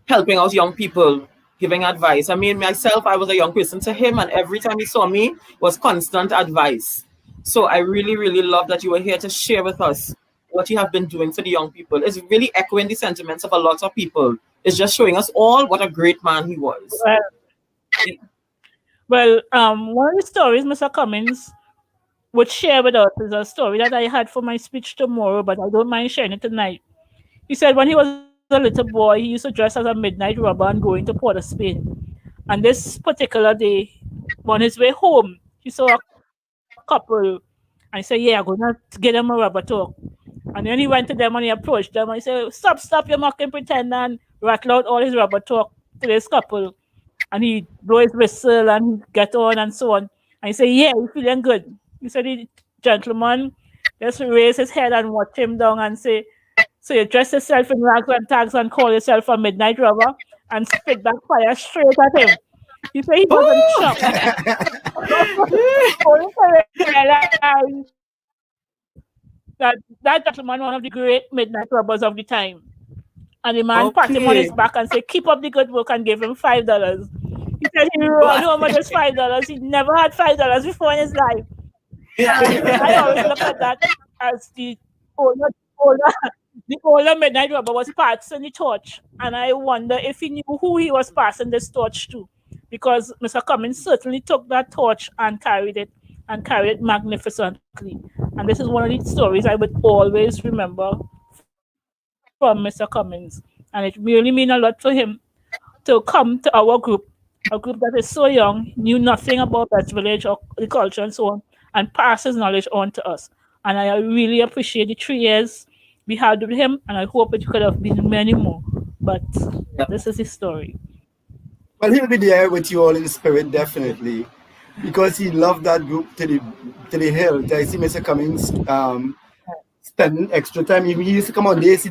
helping out young people, giving advice. I mean, myself, I was a young person to him, and every time he saw me was constant advice. So I really, really love that you were here to share with us what you have been doing for the young people. It's really echoing the sentiments of a lot of people. It's just showing us all what a great man he was. Well, one of the stories Mr. Cummings would share with us is a story that I had for my speech tomorrow, but I don't mind sharing it tonight. He said when he was a little boy, he used to dress as a midnight robber and go into Port of Spain. And this particular day, on his way home, he saw a couple and he said, yeah, I'm going to get them a rubber talk. And then he went to them and he approached them and he said, stop, you're mocking, pretend, and rattle out all his rubber talk to this couple. And he blow his whistle and he get on and so on. And he said, yeah, you're feeling good. He said, the gentleman just raise his head and watch him down and say, so you dress yourself in rags and tags and call yourself a midnight robber and spit back fire straight at him. He said he wasn't shocked. that gentleman, one of the great midnight robbers of the time. And the man pat him on his back and said, keep up the good work, and gave him $5. He said he run home with his $5. He never had $5 before in his life. I always look at that as the older midnight robber was passing the torch, and I wonder if he knew who he was passing this torch to, because Mr. Cummings certainly took that torch and carried it magnificently. And this is one of the stories I would always remember from Mr. Cummings, and it really means a lot for him to come to our group, a group that is so young, knew nothing about West Village or the culture and so on, and pass his knowledge on to us. And I really appreciate the 3 years we had with him, and I hope it could have been many more. But this is his story. Well, he'll be there with you all in the spirit, definitely, because he loved that group to the hilt. I see Mr. Cummings spending extra time. He used to come on days he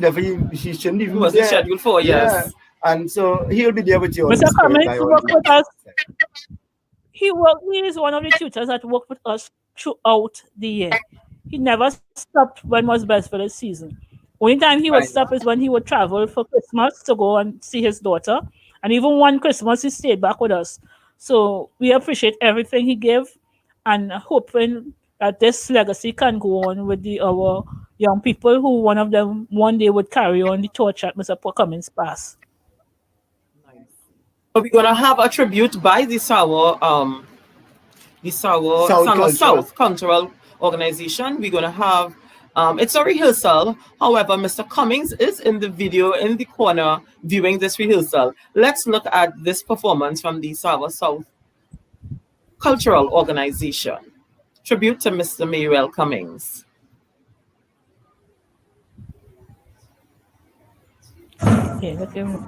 shouldn't even. He wasn't scheduled for, yes. Yeah. And so he'll be there with you all. Mr. Cummings worked with us. He is one of the tutors that worked with us throughout the year. He never stopped when was Best Village season. Only time he would stop is when he would travel for Christmas to go and see his daughter. And even one Christmas, he stayed back with us. So we appreciate everything he gave, and hoping that this legacy can go on with our young people, who one of them one day would carry on the torch at Mr. Cummings' pass. So we're gonna have a tribute by the South Cultural Organization. We're gonna have it's a rehearsal. However, Mr. Cummings is in the video in the corner viewing this rehearsal. Let's look at this performance from the South Cultural Organization. Tribute to Mr. Mayuel Cummings. Okay, look at him.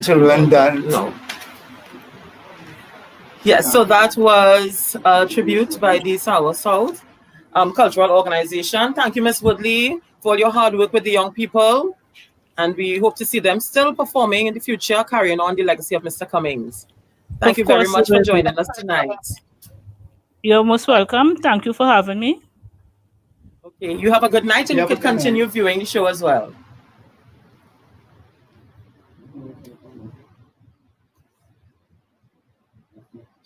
children dance. No. Yes, so that was a tribute by the Sour South Cultural Organization. Thank you, Ms. Woodley, for all your hard work with the young people. And we hope to see them still performing in the future, carrying on the legacy of Mr. Cummings. Thank you very much for joining us tonight. You're most welcome. Thank you for having me. Okay, you have a good night, and you can continue viewing the show as well.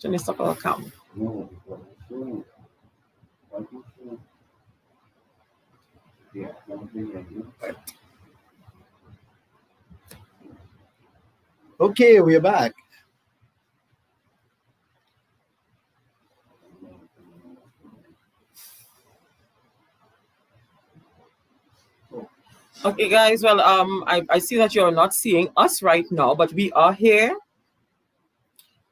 Mr. Welcome. Okay, we're back. Okay, guys. Well, I see that you're not seeing us right now, but we are here.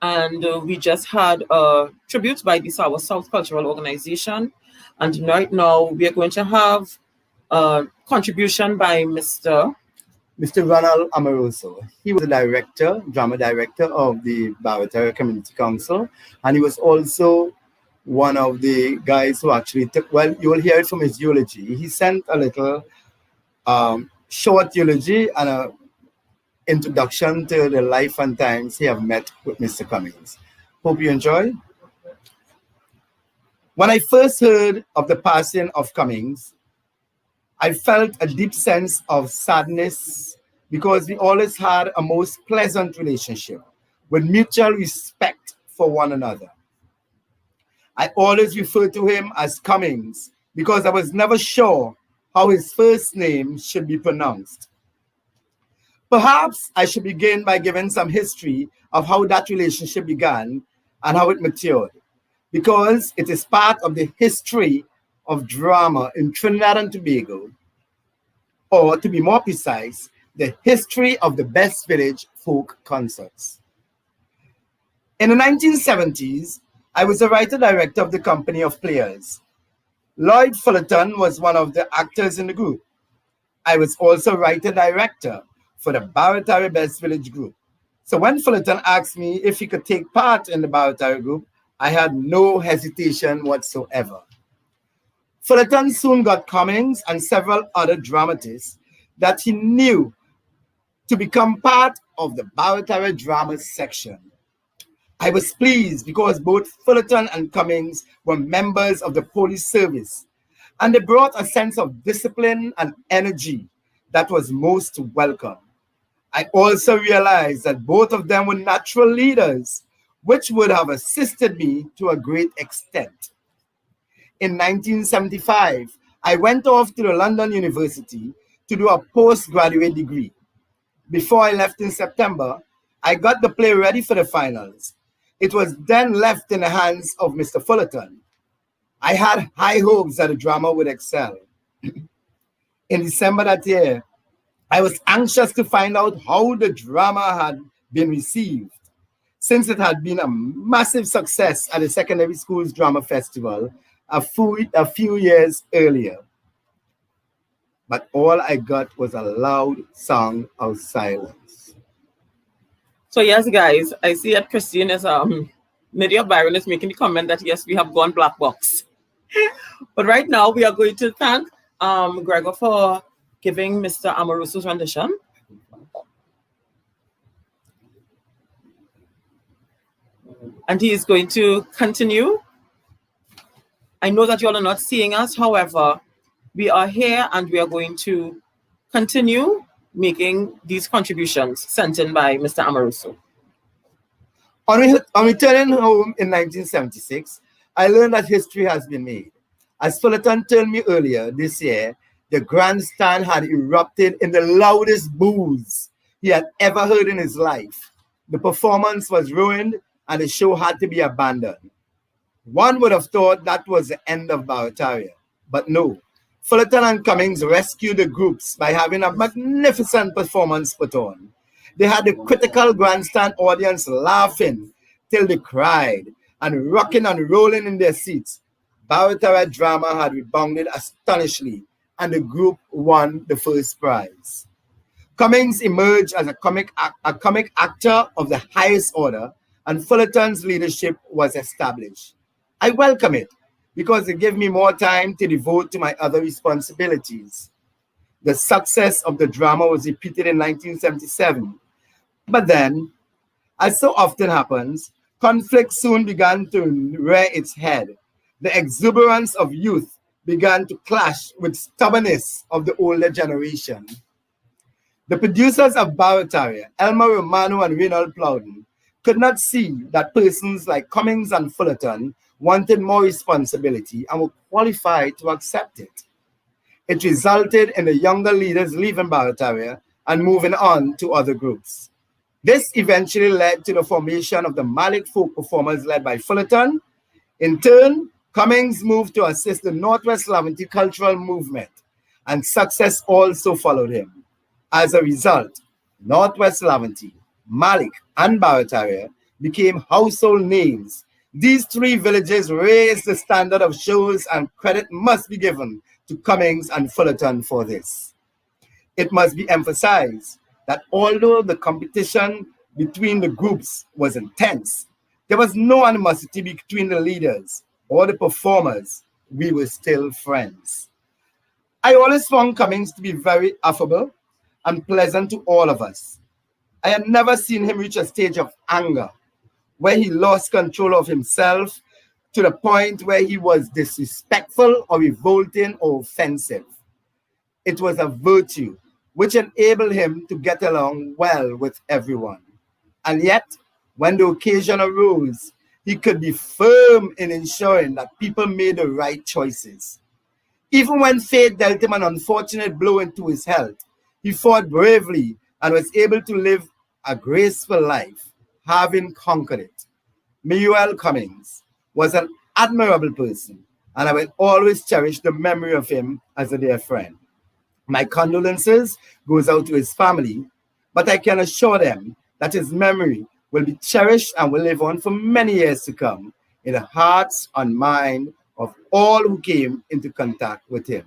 And we just had a tribute by the Sour South Cultural Organization. And right now we are going to have a contribution by Mr. Ronald Amoroso. He was the director, drama director of the Barataria Community Council. And he was also one of the guys who actually took, well, you will hear it from his eulogy. He sent a little short eulogy and a introduction to the life and times he have met with Mr. Cummings. Hope you enjoy. When I first heard of the passing of Cummings, I felt a deep sense of sadness because we always had a most pleasant relationship with mutual respect for one another. I always refer to him as Cummings because I was never sure how his first name should be pronounced. Perhaps I should begin by giving some history of how that relationship began and how it matured, because it is part of the history of drama in Trinidad and Tobago, or to be more precise, the history of the Best Village folk concerts. In the 1970s, I was the writer-director of the Company of Players. Lloyd Fullerton was one of the actors in the group. I was also writer-director for the Barataria Best Village group. So when Fullerton asked me if he could take part in the Barataria group, I had no hesitation whatsoever. Fullerton soon got Cummings and several other dramatists that he knew to become part of the Barataria drama section. I was pleased because both Fullerton and Cummings were members of the police service, and they brought a sense of discipline and energy that was most welcome. I also realized that both of them were natural leaders, which would have assisted me to a great extent. In 1975, I went off to the London University to do a postgraduate degree. Before I left in September, I got the play ready for the finals. It was then left in the hands of Mr. Fullerton. I had high hopes that the drama would excel. In December that year, I was anxious to find out how the drama had been received, since it had been a massive success at the Secondary Schools Drama Festival a few years earlier. But all I got was a loud song of silence. So yes, guys, I see that Christine is Lydia Byron is making the comment that yes, we have gone black box. But right now we are going to thank Gregor for giving Mr. Amoroso's rendition. And he is going to continue. I know that you all are not seeing us, however, we are here and we are going to continue making these contributions sent in by Mr. Amoroso. On returning home in 1976, I learned that history has been made. As Fullerton told me earlier this year, the grandstand had erupted in the loudest boos he had ever heard in his life. The performance was ruined and the show had to be abandoned. One would have thought that was the end of Barataria, but no. Fullerton and Cummings rescued the groups by having a magnificent performance put on. They had the critical grandstand audience laughing till they cried and rocking and rolling in their seats. Barataria drama had rebounded astonishingly, and the group won the first prize. Cummings emerged as a comic actor of the highest order, and Fullerton's leadership was established. I welcome it because it gave me more time to devote to my other responsibilities. The success of the drama was repeated in 1977. But then, as so often happens, conflict soon began to rear its head. The exuberance of youth began to clash with stubbornness of the older generation. The producers of Barataria, Elmer Romano and Reynold Plowden, could not see that persons like Cummings and Fullerton wanted more responsibility and were qualified to accept it. It resulted in the younger leaders leaving Barataria and moving on to other groups. This eventually led to the formation of the Malik folk performers led by Fullerton. In turn, Cummings moved to assist the Northwest Laventille cultural movement, and success also followed him. As a result, Northwest Laventille, Malik, and Barataria became household names. These three villages raised the standard of shows, and credit must be given to Cummings and Fullerton for this. It must be emphasized that although the competition between the groups was intense, there was no animosity between the leaders or the performers. We were still friends. I always found Cummings to be very affable and pleasant to all of us. I had never seen him reach a stage of anger where he lost control of himself to the point where he was disrespectful or revolting or offensive. It was a virtue which enabled him to get along well with everyone. And yet, when the occasion arose, he could be firm in ensuring that people made the right choices. Even when fate dealt him an unfortunate blow into his health, he fought bravely and was able to live a graceful life, having conquered it. Mayuel Cummings was an admirable person, and I will always cherish the memory of him as a dear friend. My condolences goes out to his family, but I can assure them that his memory will be cherished and will live on for many years to come in the hearts and mind of all who came into contact with him.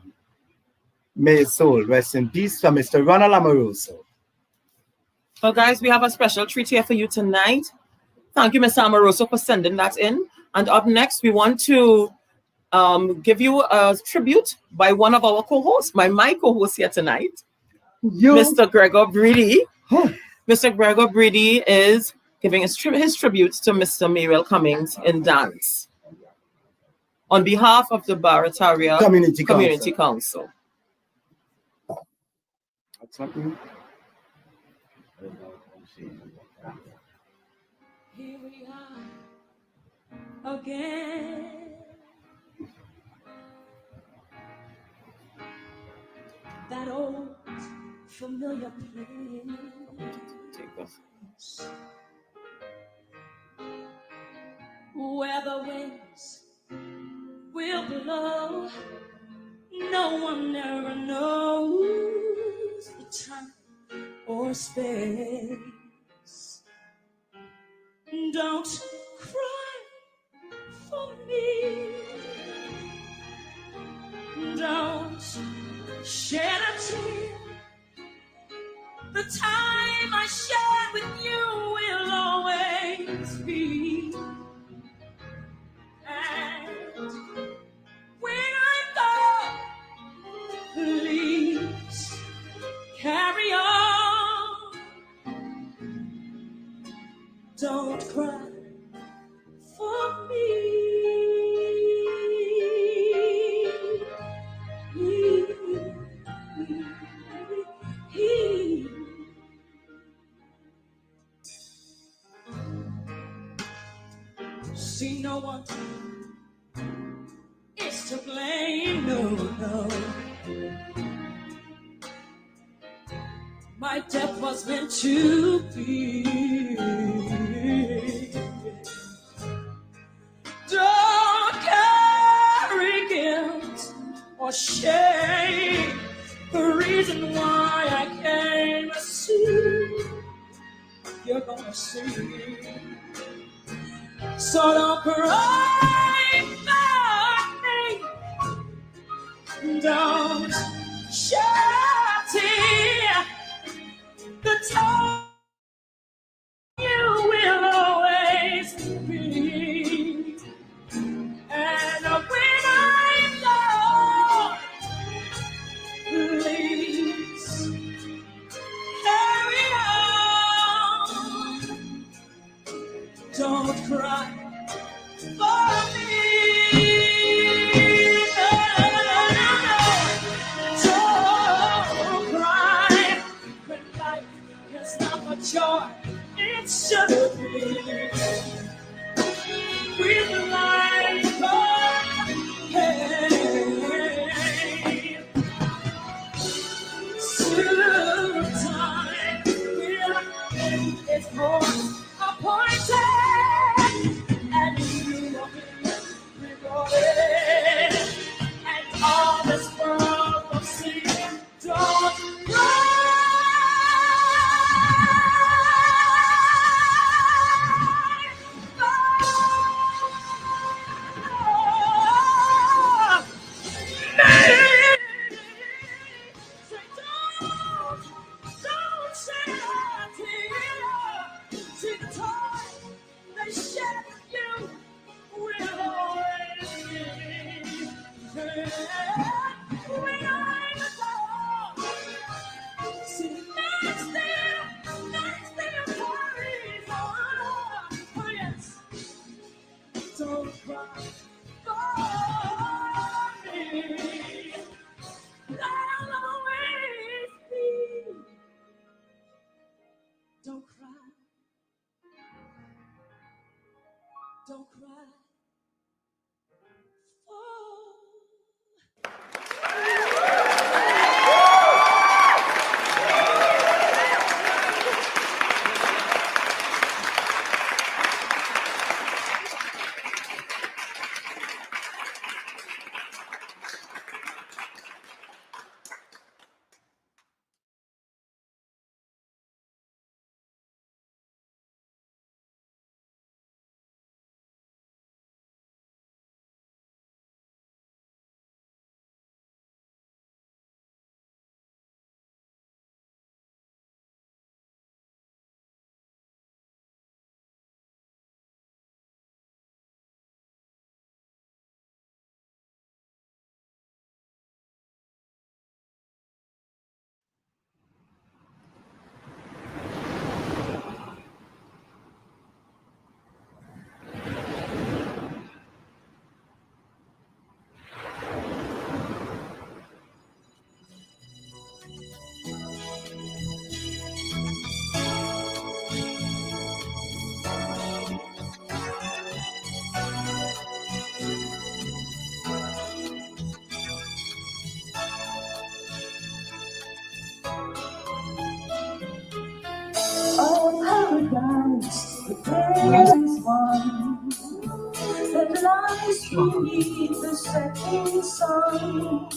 May his soul rest in peace from Mr. Ronald Amoroso. Well, guys, we have a special treat here for you tonight. Thank you, Mr. Amoroso, for sending that in. And up next, we want to give you a tribute by one of our co-hosts, my co-host here tonight, Mr. Gregor Breedy. Mr. Gregor Breedy is giving his tribute to Mr. Mayuel Cummings in dance on behalf of the Barataria Community Council. Here we are again. That old familiar place where the winds will blow. No one ever knows the time or space. Don't cry for me. Don't shed a tear. The time I shared with you will always be. And when I go, please carry on. Don't cry for me. See, no one is to blame, no. My death was meant to be. Don't carry guilt or shame. The reason why I came to see, you're gonna see. So don't cry for me. Don't shed a tear. Don't cry for me. I'll always be. Don't cry. Don't cry. Oh, paradise, there is one that lies beneath the setting sun.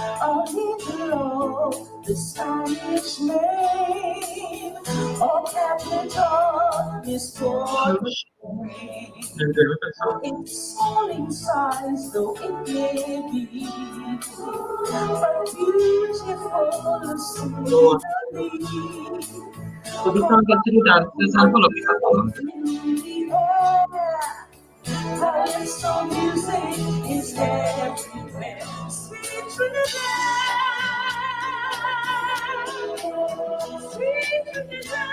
A below the stylish name or capital is for its falling size, though it may be, but beautiful scenery. So we can't get through that. There's a lot of people. So music is everywhere. Sweet Trinidad, sweet Trinidad,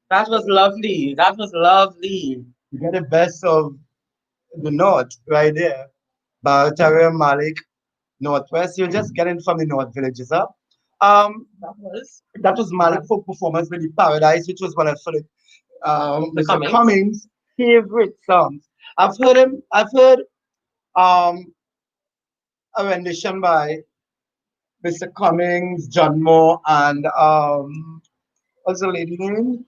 That was lovely. That was lovely. You get the best of the North right there. Barataria, Malik, Northwest. You're just getting from the North villages up. That was Malik folk performance with the Paradise, which was one of Mr. Cummings' favorite songs. I've heard um a rendition by Mr. Cummings, John Moore, and what's the lady name?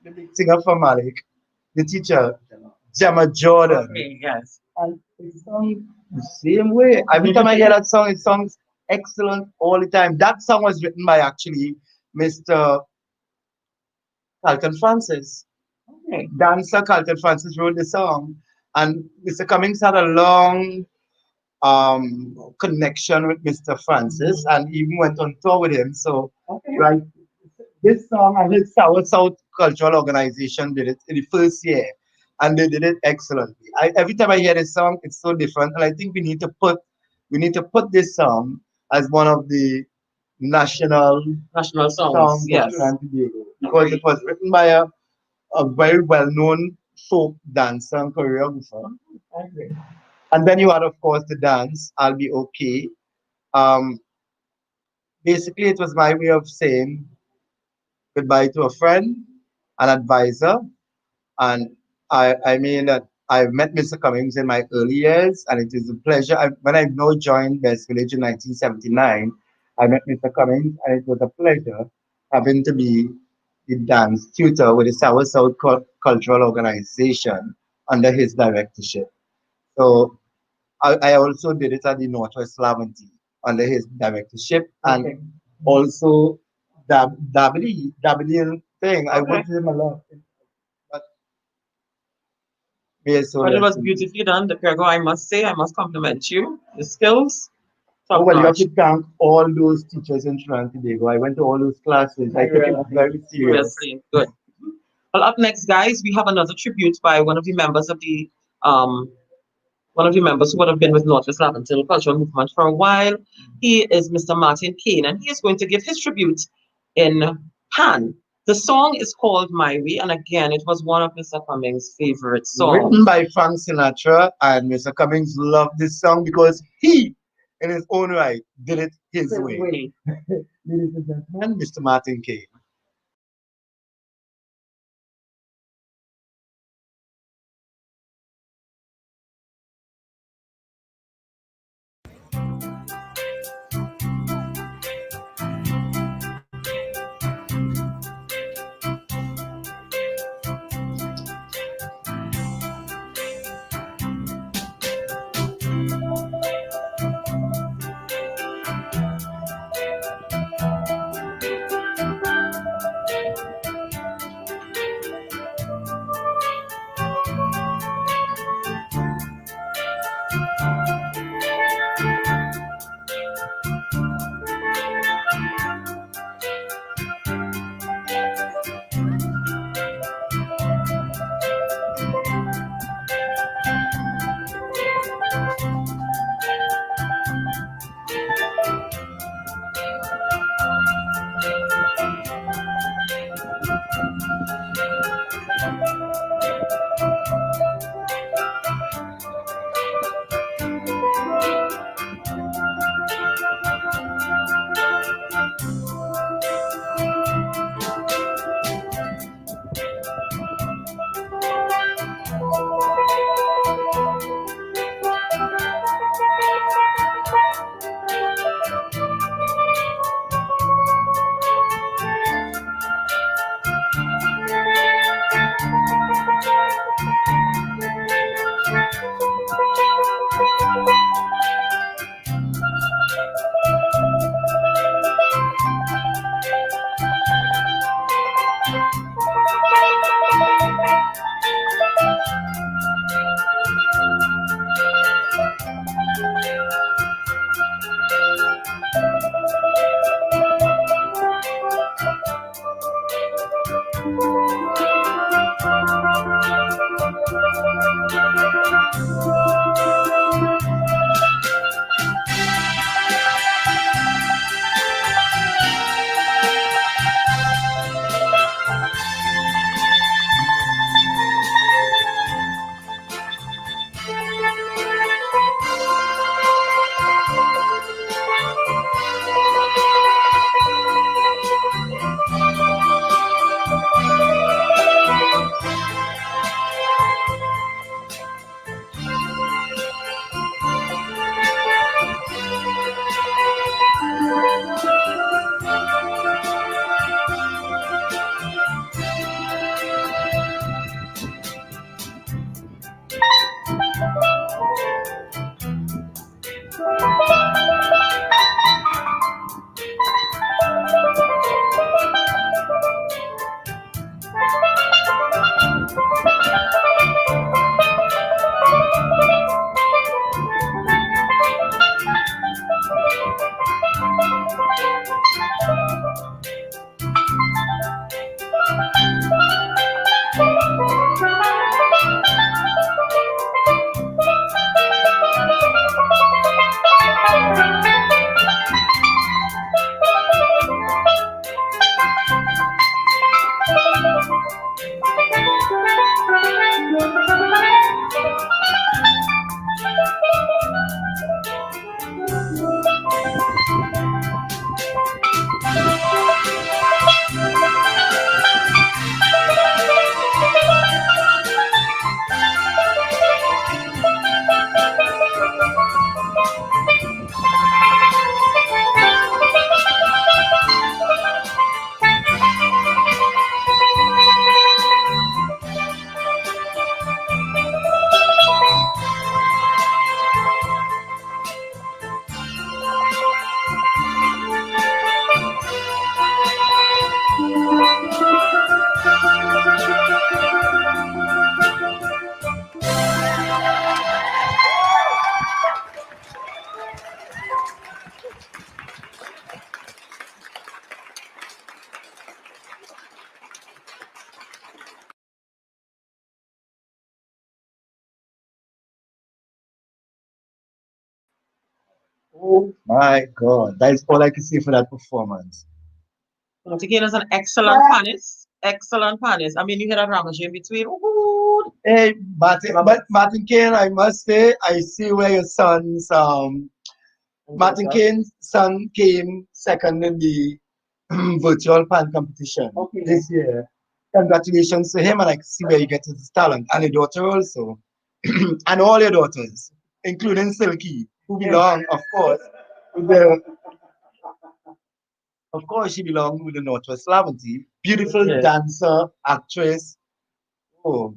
The big singer for Malik, the teacher, Gemma Jordan. Okay, yes. And it sounds the same way. Every time I hear that song, it sounds excellent all the time. That song was written by actually Mr. Carlton Francis. Okay. Dancer Carlton Francis wrote the song, and Mr. Cummings had a long connection with Mr. Francis, and even went on tour with him. So, right, this song, I heard South Cultural Organization did it in the first year, and they did it excellently. Every time I hear this song, it's so different, and I think we need to put this song as one of the national songs. Yes, of Trinidad and Tobago, because it was written by a very well-known folk dancer and choreographer. And then you had, of course, the dance, I'll Be Okay. Basically, it was my way of saying goodbye to a friend, an advisor, and I mean that I've met Mr. Cummings in my early years, and it is a pleasure. When I now joined Best Village in 1979, I met Mr. Cummings, and it was a pleasure having to be the dance tutor with the South Cultural Organization under his directorship. So I also did it at the Northwest Laventine under his directorship, and also W thing. I worked with him a lot. But it was beautifully done, the Pergo. I must say, I must compliment you. The skills. Well, you have to thank all those teachers in Trinidad and Tobago. I went to all those classes. I took it very seriously. Good. Well, up next, guys, we have another tribute by one of the members of the who would have been with Northwest Laventille Cultural Movement for a while. He is Mr. Martin Kane, and he is going to give his tribute in Pan. The song is called My Way, and again, it was one of Mr. Cummings' favorite songs. Written by Frank Sinatra, and Mr. Cummings loved this song because he, in his own right, did it his way. Ladies and gentlemen, Mr. Martin Kane. Oh my God, that is all I can say for that performance. Again, is an excellent panist. Excellent panist. I mean, you hear that ramage in between. Ooh. Hey, Martin Kane, I must say, I see where your son's Martin Kane's son came second in the virtual pan competition this year. Congratulations to him, and I can see where you get his talent, and your daughter also, and all your daughters, including Silky, who belong, of course, with the. Of course, she belongs with the Northwest Laventille. Beautiful dancer, actress. Oh,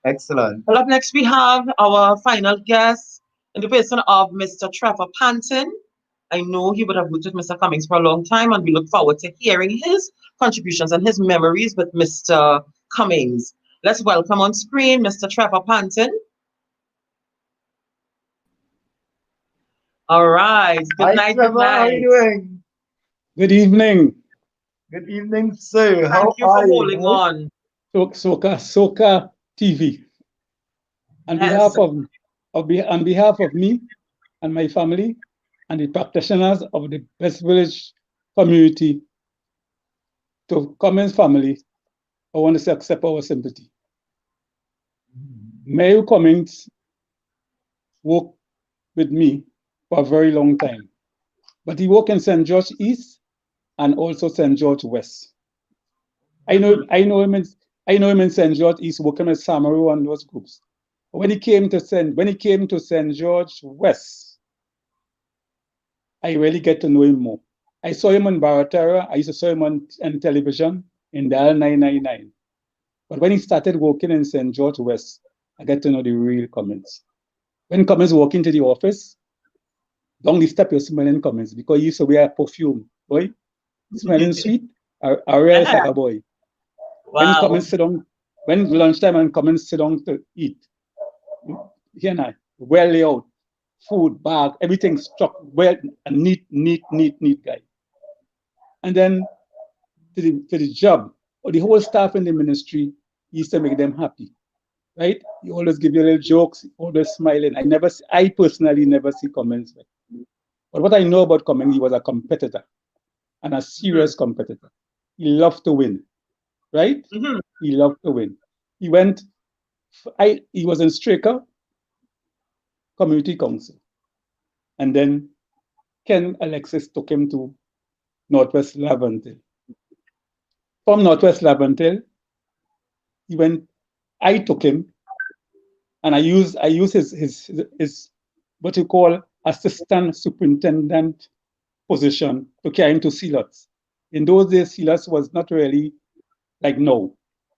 excellent. Well, up next, we have our final guest in the person of Mr. Trevor Panton. I know he would have worked with Mr. Cummings for a long time, and we look forward to hearing his contributions and his memories with Mr. Cummings. Let's welcome on screen Mr. Trevor Panton. All right. Good Hi, night. Trevor. Good night. How are you doing? Good evening. Good evening, sir. Thank you for holding on. SOCA TV. On behalf on behalf of me and my family and the practitioners of the West Village community, to Cummings family, I want to accept our sympathy. Mayuel Cummings worked with me for a very long time, but he worked in St. George East and also St. George West. I know him in St. George East working with Samaru and those groups. When he came to St. George West, I really get to know him more. I saw him on Baratara. I used to saw him on television in Dial 999. But when he started working in St. George West, I get to know the real Cummings. When Cummings walk into the office, don't the step you're smelling Cummings because he used to wear perfume, boy. Smelling sweet, a real saga boy. Wow. When Cummings sit down, when lunchtime and Cummings sit down to eat, here now, well laid out, food, bag, everything struck well, a neat guy. And then to the job, or the whole staff in the ministry, he used to make them happy, right? He always give you little jokes, always smiling. I personally never see Cummings. But what I know about Cummings, he was a competitor and a serious competitor. He loved to win, right? He loved to win. He was in Straker Community Council. And then Ken Alexis took him to Northwest Laventille. From Northwest Laventille, I took him and I use his what you call assistant superintendent position to carry him to CELOTS. In those days, CELOTS was not really like now,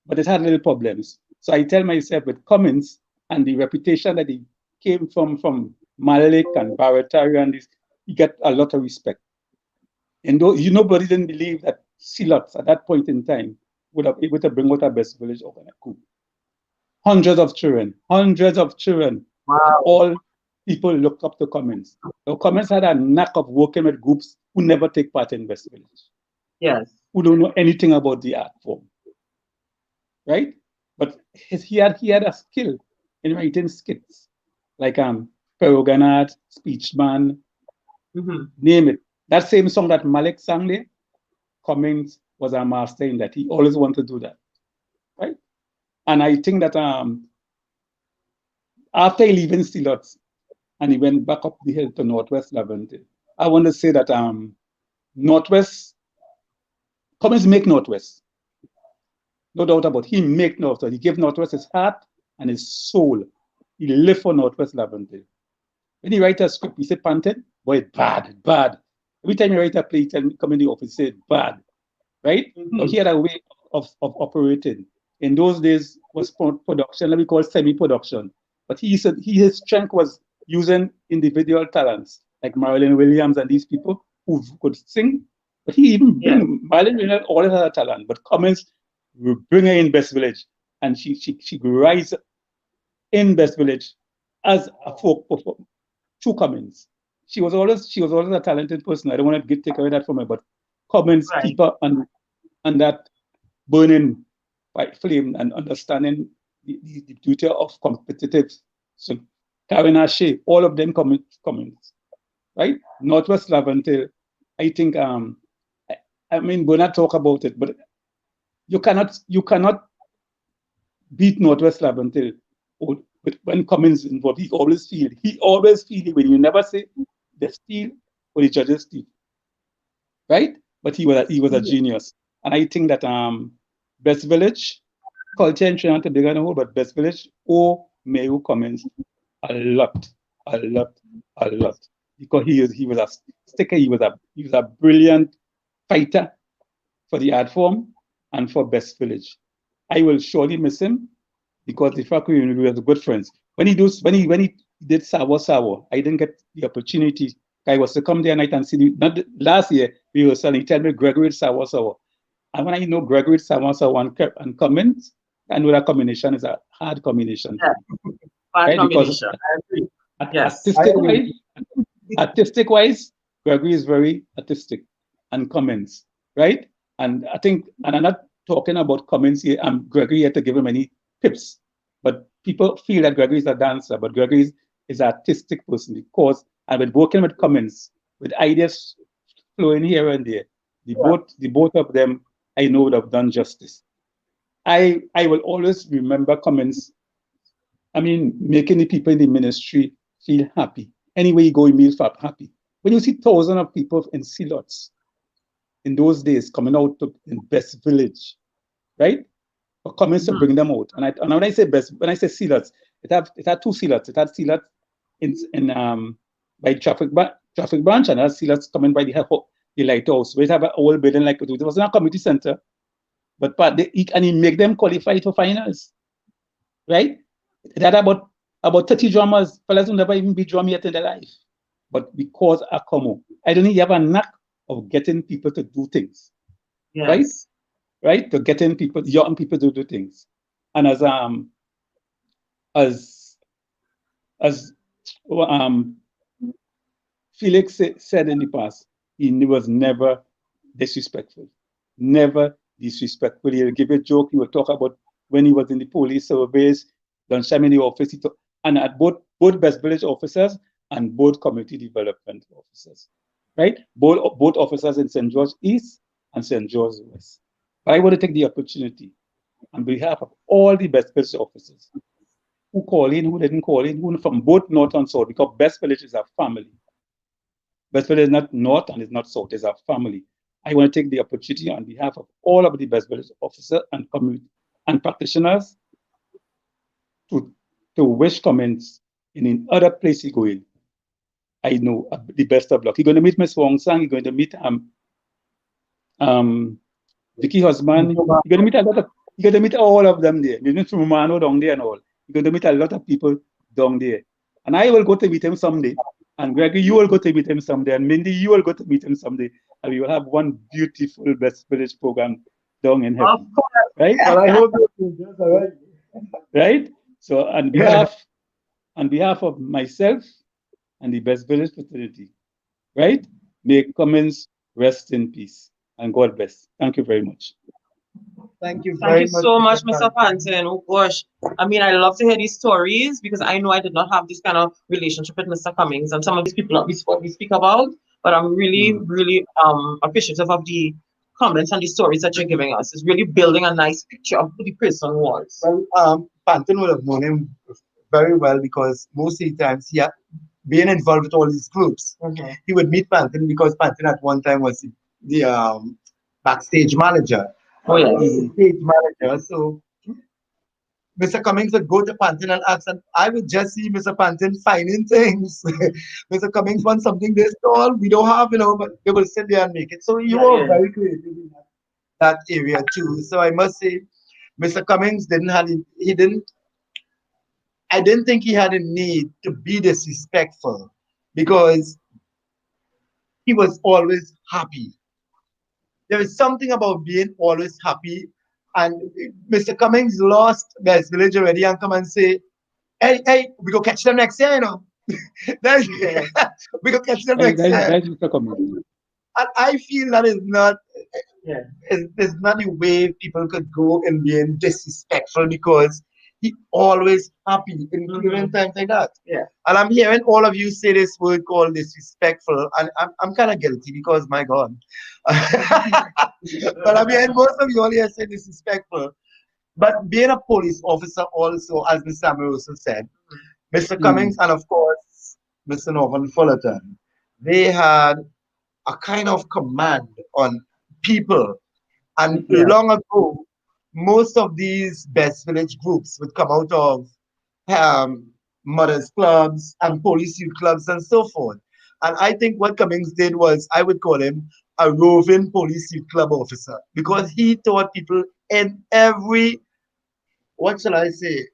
but it had little problems. So I tell myself with Cummings and the reputation that he came from Malik and Baratari and this, he get a lot of respect. And though nobody didn't believe that CELOTS at that point in time would have been able to bring out a Best Village organization. Hundreds of children. Wow. All people looked up to Cummings. So Cummings had a knack of working with groups who never take part in West Village. Yes. Who don't know anything about the art form. Right? But he had a skill in writing skits. Like Peroganat, Speechman, name it. That same song that Malik sang there, Cummings was a master in that. He always wanted to do that. Right? And I think that after leaving CELOTS and he went back up the hill to Northwest Laventille, I want to say that Cummings make Northwest. No doubt about it. He make Northwest. He gave Northwest his heart and his soul. He lived for Northwest Laventille. When he write a script, he said, Panton, boy, bad. Every time you write a play, tell me, come in the office, say bad. Right? So he had a way of operating. In those days was production, let me call it semi-production. But his strength was using individual talents, like Marilyn Williams and these people who could sing. But he even Marilyn Williams always had a talent. But Cummings will bring her in Best Village, and she rise in Best Village as a folk performer through Cummings. She was always a talented person. I don't want to take away that from her, but Cummings keep her on that burning flame and understanding the duty of competitive. So Karen Ashe, all of them Cummings. right? Northwest Laventille, I think, I mean, we're not talk about it, but you cannot beat Northwest Laventille when Cummings involved. He always feel it when you never say the steal or the judges steal, right? But he was a genius, and I think that Best Village culture in Trinidad bigger than whole, but Best Village Mayuel Cummings a lot, because he was a sticker. He was a brilliant fighter for the art form and for Best Village. I will surely miss him because the fact we were good friends. When he did Sawa, I didn't get the opportunity. I was to come there night and see last year we were selling. He told me Gregory Sawa. And when I know Gregory Sawa and Cummings, I know that combination is a hard combination. Yeah. Right? Combination. Because artistic wise, Gregory is very artistic and Cummings, right? And I think, and I'm not talking about Cummings here, Gregory had to give him any tips, but people feel that Gregory is a dancer, but Gregory is an artistic person because I've been working with Cummings, with ideas flowing here and there. The both of them, I know would have done justice. I will always remember Cummings, making the people in the ministry feel happy. Anywhere you go, you feel happy. When you see thousands of people in silots in those days coming out in Best Village, right? For Cummings to bring them out. And when I say silots, it had two silots. It had silots in by traffic branch, and it had silots coming by the lighthouse. We have an old building like it was not a community center, but he make them qualify for finals, right? It had about 30 drummers, fellas who never even be drum yet in their life. But because of Cummo, I don't think you have a knack of getting people to do things. Yes. Right? To getting young people to do things. And as Felix said in the past, he was never disrespectful. Never disrespectful. He'll give a joke, he will talk about when he was in the police service, lunchtime in the office, and at both Best Village officers and both community development officers, right? Both officers in St. George East and St. George West. But I want to take the opportunity on behalf of all the Best Village officers who call in, who didn't call in, who from both North and South, because Best Village is a family. Best Village is not North and it's not South, it's a family. I want to take the opportunity on behalf of all of the Best Village officers and community and practitioners to wish Cummings in other place he going. I know the best of luck. You're going to meet Miss Wong Sang. You're going to meet Vicky Husband. You're going to meet you're going to meet all of them there. You're going to meet Romano down there and all. You're going to meet a lot of people down there. And I will go to meet him someday. And Gregory, you will go to meet him someday. And Mindy, you will go to meet him someday. And we will have one beautiful Best Village program down in heaven. Right? Well, I hope you're all right. Right? So on behalf of myself and the Best Village fraternity, right? May Cummings rest in peace and God bless. Thank you very much. Thank you so much, Mr. Panton. Oh gosh. I love to hear these stories because I know I did not have this kind of relationship with Mr. Cummings and some of these people that we speak about, but I'm really, really appreciative of the comments and the stories that you're giving us. It's really building a nice picture of who the person was. Well, Panton would have known him very well because most of the times he had been involved with all these groups. He would meet Panton because Panton at one time was the backstage manager. Oh, yes. The stage manager. So Mr. Cummings would go to Panton and ask, and I would just see Mr. Panton finding things. Mr. Cummings wants something this tall, we don't have, but they will sit there and make it. So you were very creative in that area too. So I must say, Mr. Cummings I didn't think he had a need to be disrespectful because he was always happy. There is something about being always happy. And Mr. Cummings lost Best Village already and come and say, hey, we go catch them next year, we go catch them next year. And I feel that is not the way people could go in being disrespectful because he always happy, including times like that. Yeah. And I'm hearing all of you say this word called disrespectful, and I'm kind of guilty because my God. But I'm hearing most of you all here say disrespectful. But being a police officer also, as Mr. Amoroso said, Mr. Cummings and of course Mr. Norman Fullerton, they had a kind of command on people. And long ago, most of these best village groups would come out of mothers clubs and police youth clubs and so forth. And I think what Cummings did was, I would call him a roving police youth club officer, because he taught people in every, what shall I say,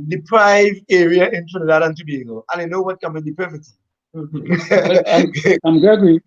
deprived area in Trinidad and Tobago. And I know what Cummings did perfectly. Well, I'm Gregory.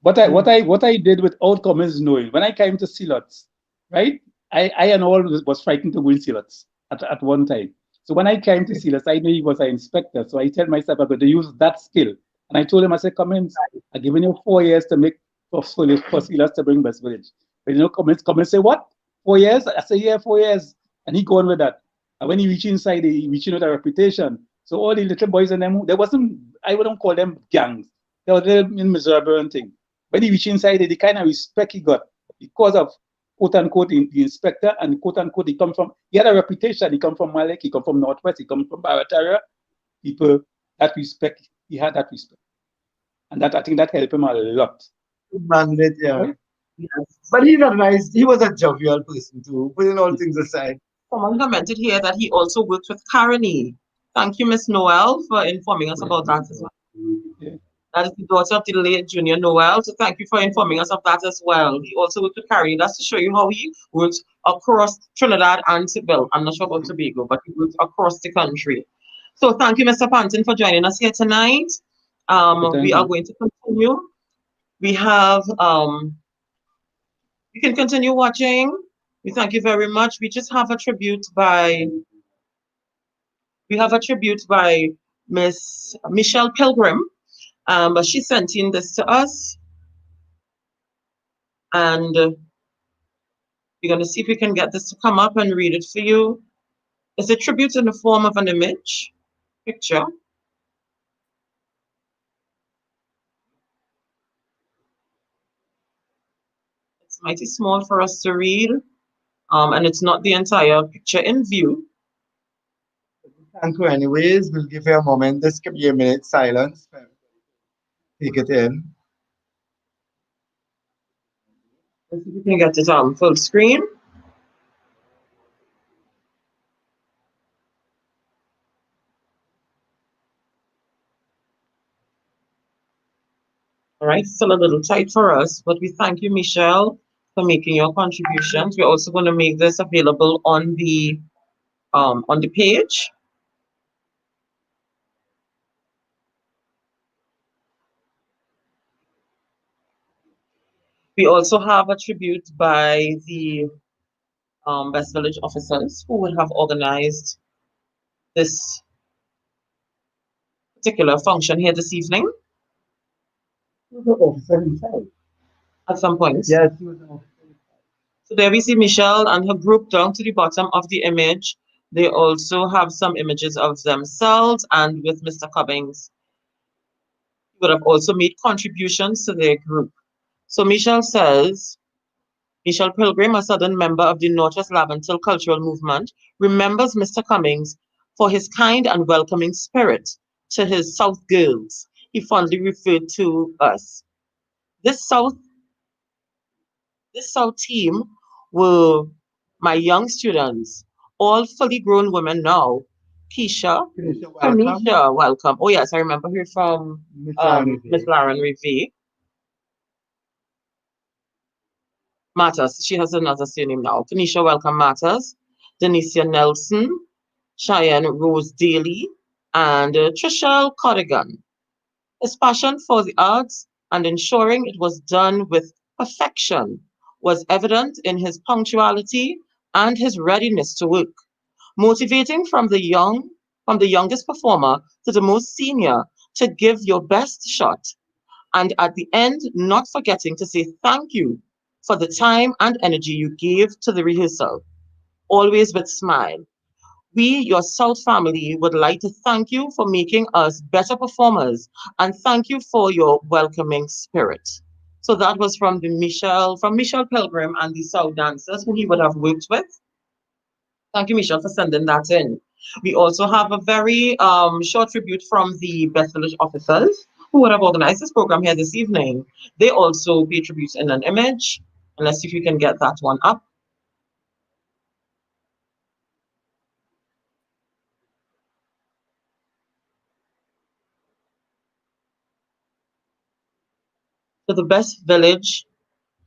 What I did without Cummings knowing, when I came to Silots, right? I and all was frightened to go in Silots at one time. So when I came to Silots, I knew he was an inspector. So I told myself I'm going to use that skill. And I told him, I said, Cummings, I've given you 4 years to make for Silots to bring Best Village. But you know, Cummings say, what? 4 years? I say, yeah, 4 years. And he go on with that. And when he reached inside, he reached with a reputation. So all the little boys and them, there wasn't, I wouldn't call them gangs. They were in miserable and thing. When he reached inside, the kind of respect he got because of quote unquote the inspector, and quote unquote he had a reputation. He come from Malek, he come from Northwest, he come from Barataria. People, that respect, he had that respect. And that, I think that helped him a lot. Yeah. Right? Yes. But he was a jovial person too, putting all things aside. Someone commented here that he also worked with Carony. Thank you, Miss Noel, for informing us about that as well. Yeah. That is the daughter of the late Junior Noel. So thank you for informing us of that as well. He also worked with Carony. That's to show you how he works across Trinidad and Tobago. I'm not sure about Tobago, but he works across the country. So thank you, Mr. Panton, for joining us here tonight. We are going to continue. We have, you can continue watching. We thank you very much. We just have a tribute by, Miss Michelle Pilgrim. She sent in this to us. And we're going to see if we can get this to come up and read it for you. It's a tribute in the form of an picture. It's mighty small for us to read, and it's not the entire picture in view. Thank you anyways. We'll give you a moment. This could be a minute silence. Take it in. Let's see if we can get it on full screen. All right, still a little tight for us, but we thank you, Michelle, for making your contributions. We're also going to make this available on the page. We also have a tribute by the Best Village officers who would have organized this particular function here this evening. The officer himself. At some point. Yes, he was an officer. So there we see Michelle and her group down to the bottom of the image. They also have some images of themselves and with Mr. Cummings. He would have also made contributions to their group. So Michelle says, Michelle Pilgrim, a Southern member of the Northwest Laventil Cultural Movement, remembers Mr. Cummings for his kind and welcoming spirit to his South girls. He fondly referred to us. This South team were my young students, all fully grown women now. Keisha, welcome. Oh yes, I remember her from Miss Lauren Revie. Matters, she has another surname now. Tanisha Welcome Matters, Denicia Nelson, Cheyenne Rose Daly, and Trishelle Corrigan. His passion for the arts and ensuring it was done with perfection was evident in his punctuality and his readiness to work, motivating from the youngest performer to the most senior to give your best shot, and at the end, not forgetting to say thank you for the time and energy you gave to the rehearsal, always with smile. We, your South family, would like to thank you for making us better performers and thank you for your welcoming spirit. So that was from Michelle Pilgrim and the South dancers who he would have worked with. Thank you, Michelle, for sending that in. We also have a very short tribute from the Best Village officers who would have organized this program here this evening. They also pay tribute in an image. And let's see if you can get that one up. So the Best Village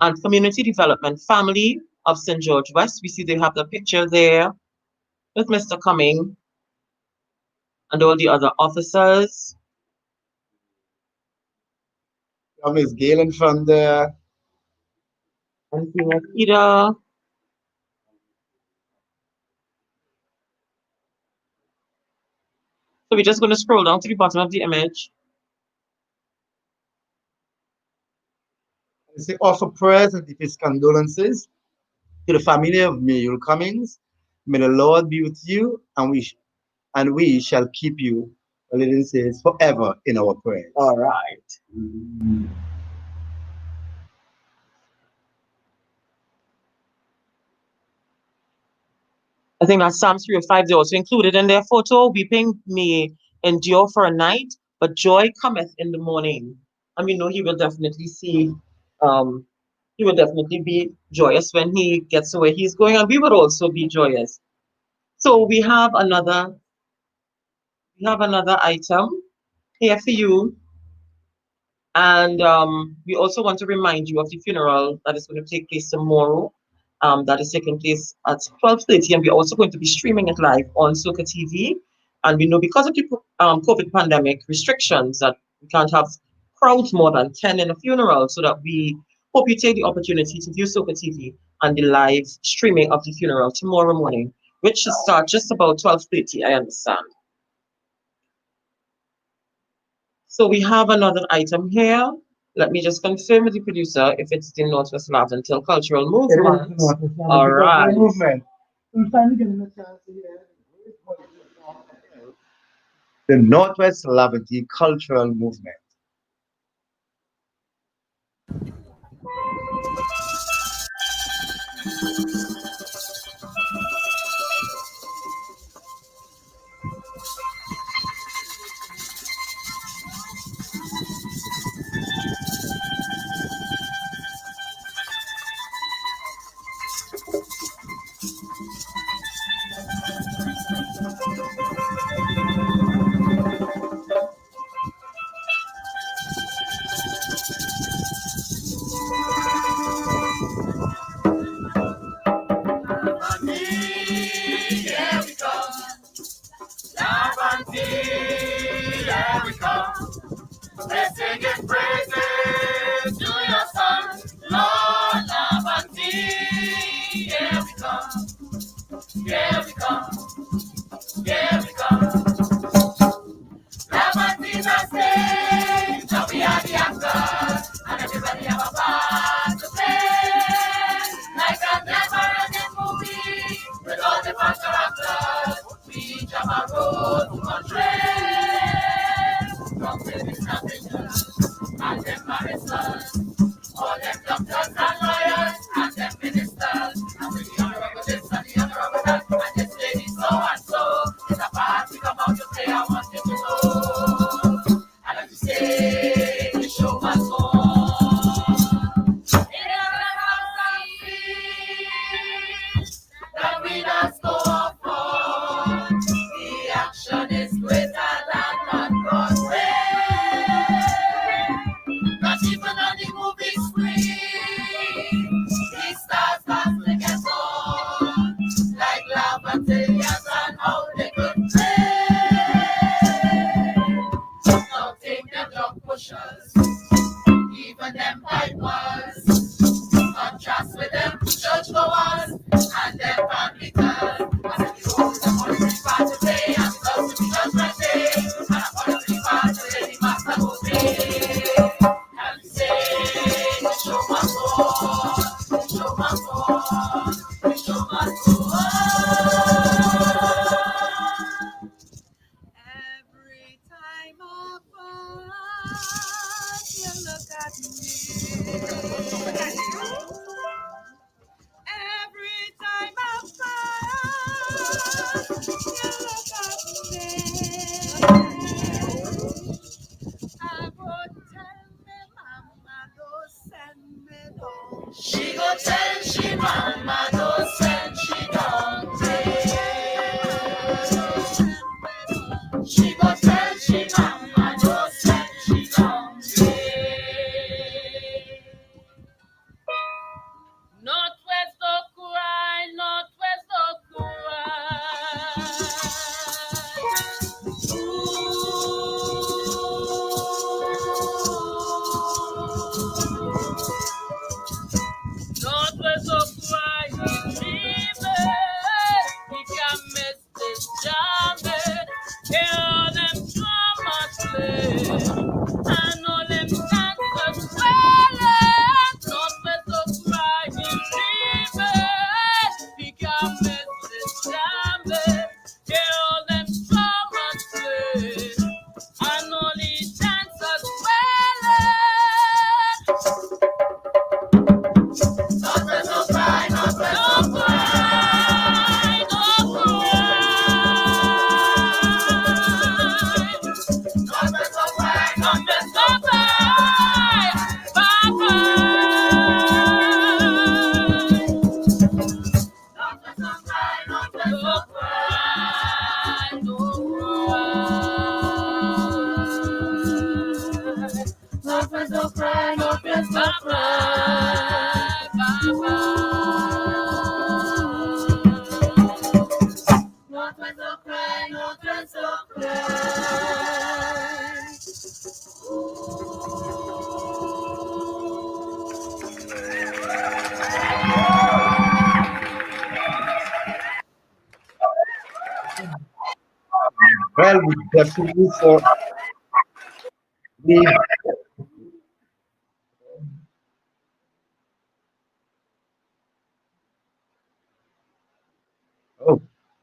and Community Development Family of St. George West. We see they have the picture there with Mr. Cummings and all the other officers. Miss Galen from there. And Senior Peter. So we're just going to scroll down to the bottom of the image. They offer prayers and his condolences to the family of Mayuel Cummings. May the Lord be with you, and we shall keep you, the living says, forever in our prayers. All right. I think that's Psalms 305. They also included in their photo, weeping may endure for a night, but joy cometh in the morning. And we know he will definitely see, he will definitely be joyous when he gets to where he's going, and we would also be joyous. So we have another item here for you. And we also want to remind you of the funeral that is going to take place tomorrow. That is taking place at 12:30, and we're also going to be streaming it live on SOCA TV. And we know because of the COVID pandemic restrictions that we can't have crowds more than 10 in a funeral, so that we hope you take the opportunity to view SOCA TV and the live streaming of the funeral tomorrow morning, which should start just about 12:30, I understand. So we have another item here. Let me just confirm with the producer if it's the Northwest Laventille Cultural Movement. All right. The Northwest Laventille Cultural Movement. We're singing praises to your son, Lord Laventille. Here we come, here we come, here we come. Laventille the stage, now we are the actors, and everybody have a part to play. Like a never-ending movie, with all the fun characters, we each have a role to portray. From babies and visions, and them barristers, all them doctors and lawyers, and them ministers, and with the honorable this and the honorable that, and this lady so and so. It's a party, come out to play, I want you to know. And as you say, the show must go on. In a that we just go up on. The action is greater than Broadway. Not even on the movie screen, the stars can flick us on like Laventilians and how they could play. Now take them dog pushers, even them pipers, contrast with them churchgoers and them Anglicans. And if you hold them on the part to play, and the girls to be judgment day, and I'm going to be part to play, the master will be. And we say, the show must go on, the show must go on, the show must go on. go tell she mama, don't send she down there. She go tell she mama, don't send she down there. Northwest don't cry, Northwest don't cry. Northwest don't cry, believe it. He can miss this jamming. Hear all them drummers play, and all them dancers swelling. Northwest don't cry, believe it. He can miss this jamming. Hear all them drummers play, and all the dancers swelling. Northwest don't cry, Northwest don't cry, don't cry. Northwest don't cry, Northwest don't cry, bye bye. Northwest don't cry, Northwest don't cry, don't cry. Northwest don't cry, Northwest don't cry, bye bye. Northwest don't cry, Northwest don't cry. Well, we definitely saw we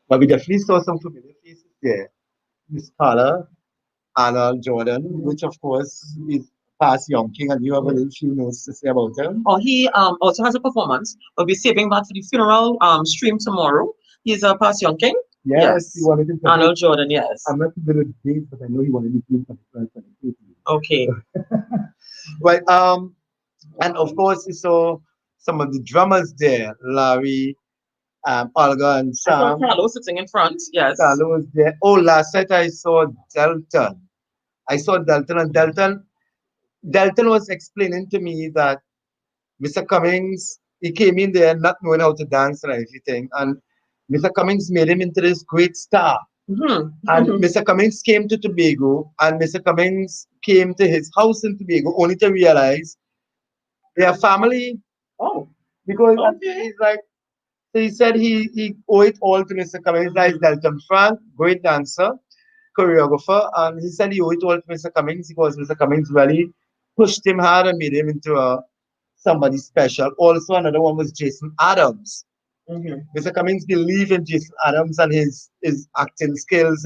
but we definitely saw some familiar faces there. Miss Carla, Arnold Jordan, which of course is past Young King, and you have a little few notes to say about him. Oh, he also has a performance. We'll be saving that for the funeral stream tomorrow. He's a past Young King. Yes, he wanted to Arnold Jordan, yes. I'm not familiar with the date, but I know he wanted to be for the 12th. Okay. Right. And of course, we saw some of the drummers there, Larry, Olga, and I saw Sam. Carlo sitting in front, yes. Carlo was there. Oh, last night I saw Delton. And Delton was explaining to me that Mr. Cummings, he came in there not knowing how to dance and everything, and Mr. Cummings made him into this great star. Mm-hmm. And Mr. Cummings came to Tobago, and Mr. Cummings came to his house in Tobago only to realize their family. Oh, because okay. he's like, so he said he owe it all to Mr. Cummings. Like Delton Frank, great dancer, choreographer, and he said he owe it all to Mr. Cummings because Mr. Cummings really pushed him hard and made him into somebody special. Also, another one was Jason Adams. Mm-hmm. Mr. Cummings believed in Jason Adams and his acting skills.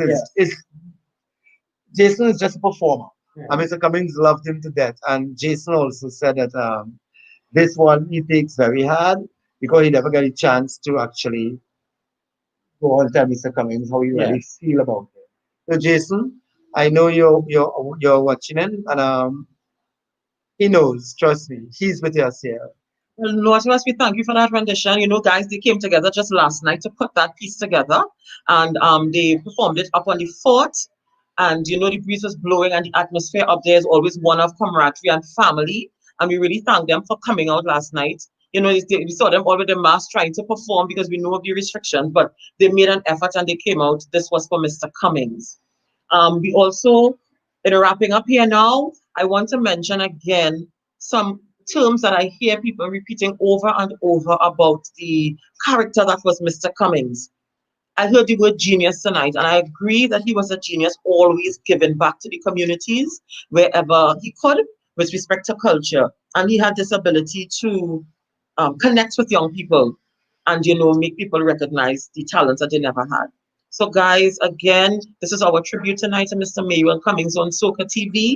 Jason is just a performer. Yeah. And Mr. Cummings loved him to death. And Jason also said that this one he takes very hard because he never got a chance to actually go and tell Mr. Cummings how he really feel about it. So Jason, I know you're watching him, and he knows, trust me, he's with us here. Well, no, as well as we thank you for that rendition. You know, guys, they came together just last night to put that piece together, and they performed it up on the fort. And you know, the breeze was blowing, and the atmosphere up there is always one of camaraderie and family. And we really thank them for coming out last night. You know, we saw them all with the mask trying to perform because we know of the restrictions, but they made an effort and they came out. This was for Mr. Cummings. We also, in wrapping up here now, I want to mention again some terms that I hear people repeating over and over about the character that was Mr. Cummings. I heard the word genius tonight, and I agree that he was a genius, always giving back to the communities wherever he could with respect to culture. And he had this ability to connect with young people and, you know, make people recognize the talents that they never had. So guys, again, this is our tribute tonight to Mr. Mayuel Cummings on SOCA TV.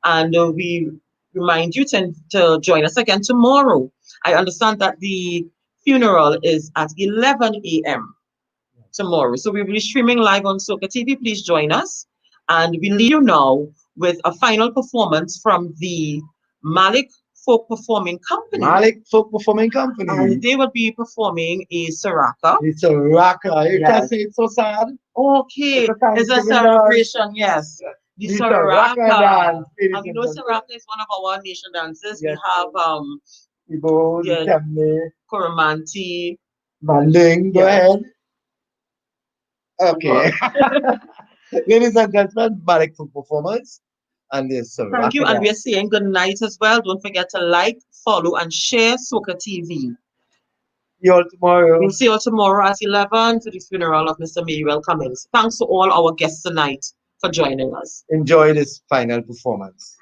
And we remind you to join us again tomorrow. I understand that the funeral is at 11 a.m. tomorrow. So we will be streaming live on SOCA TV. Please join us. And we leave you now with a final performance from the Malik Folk Performing Company. Malik Folk Performing Company. And they will be performing a Saraka. It's a rocker. You Yes. can say it's so sad. Okay, it's a Thanksgiving celebration, yes. The It's a Saraka. dance, ladies And you and know gentlemen. Saraka is one of our nation dances. Yes. We have Ibo, yeah, Temne, Koromanti. Manding, go Yes. ahead. Okay. Ladies and gentlemen, Malik Folk Performance. And there's a Thank you, rocker and we are dance. saying good night as well. Don't forget to like, follow, and share SOCA TV. See you all tomorrow. We'll see you all tomorrow at 11 to the funeral of Mr. Mayuel Cummings. Thanks to all our guests tonight for joining us. Enjoy this final performance.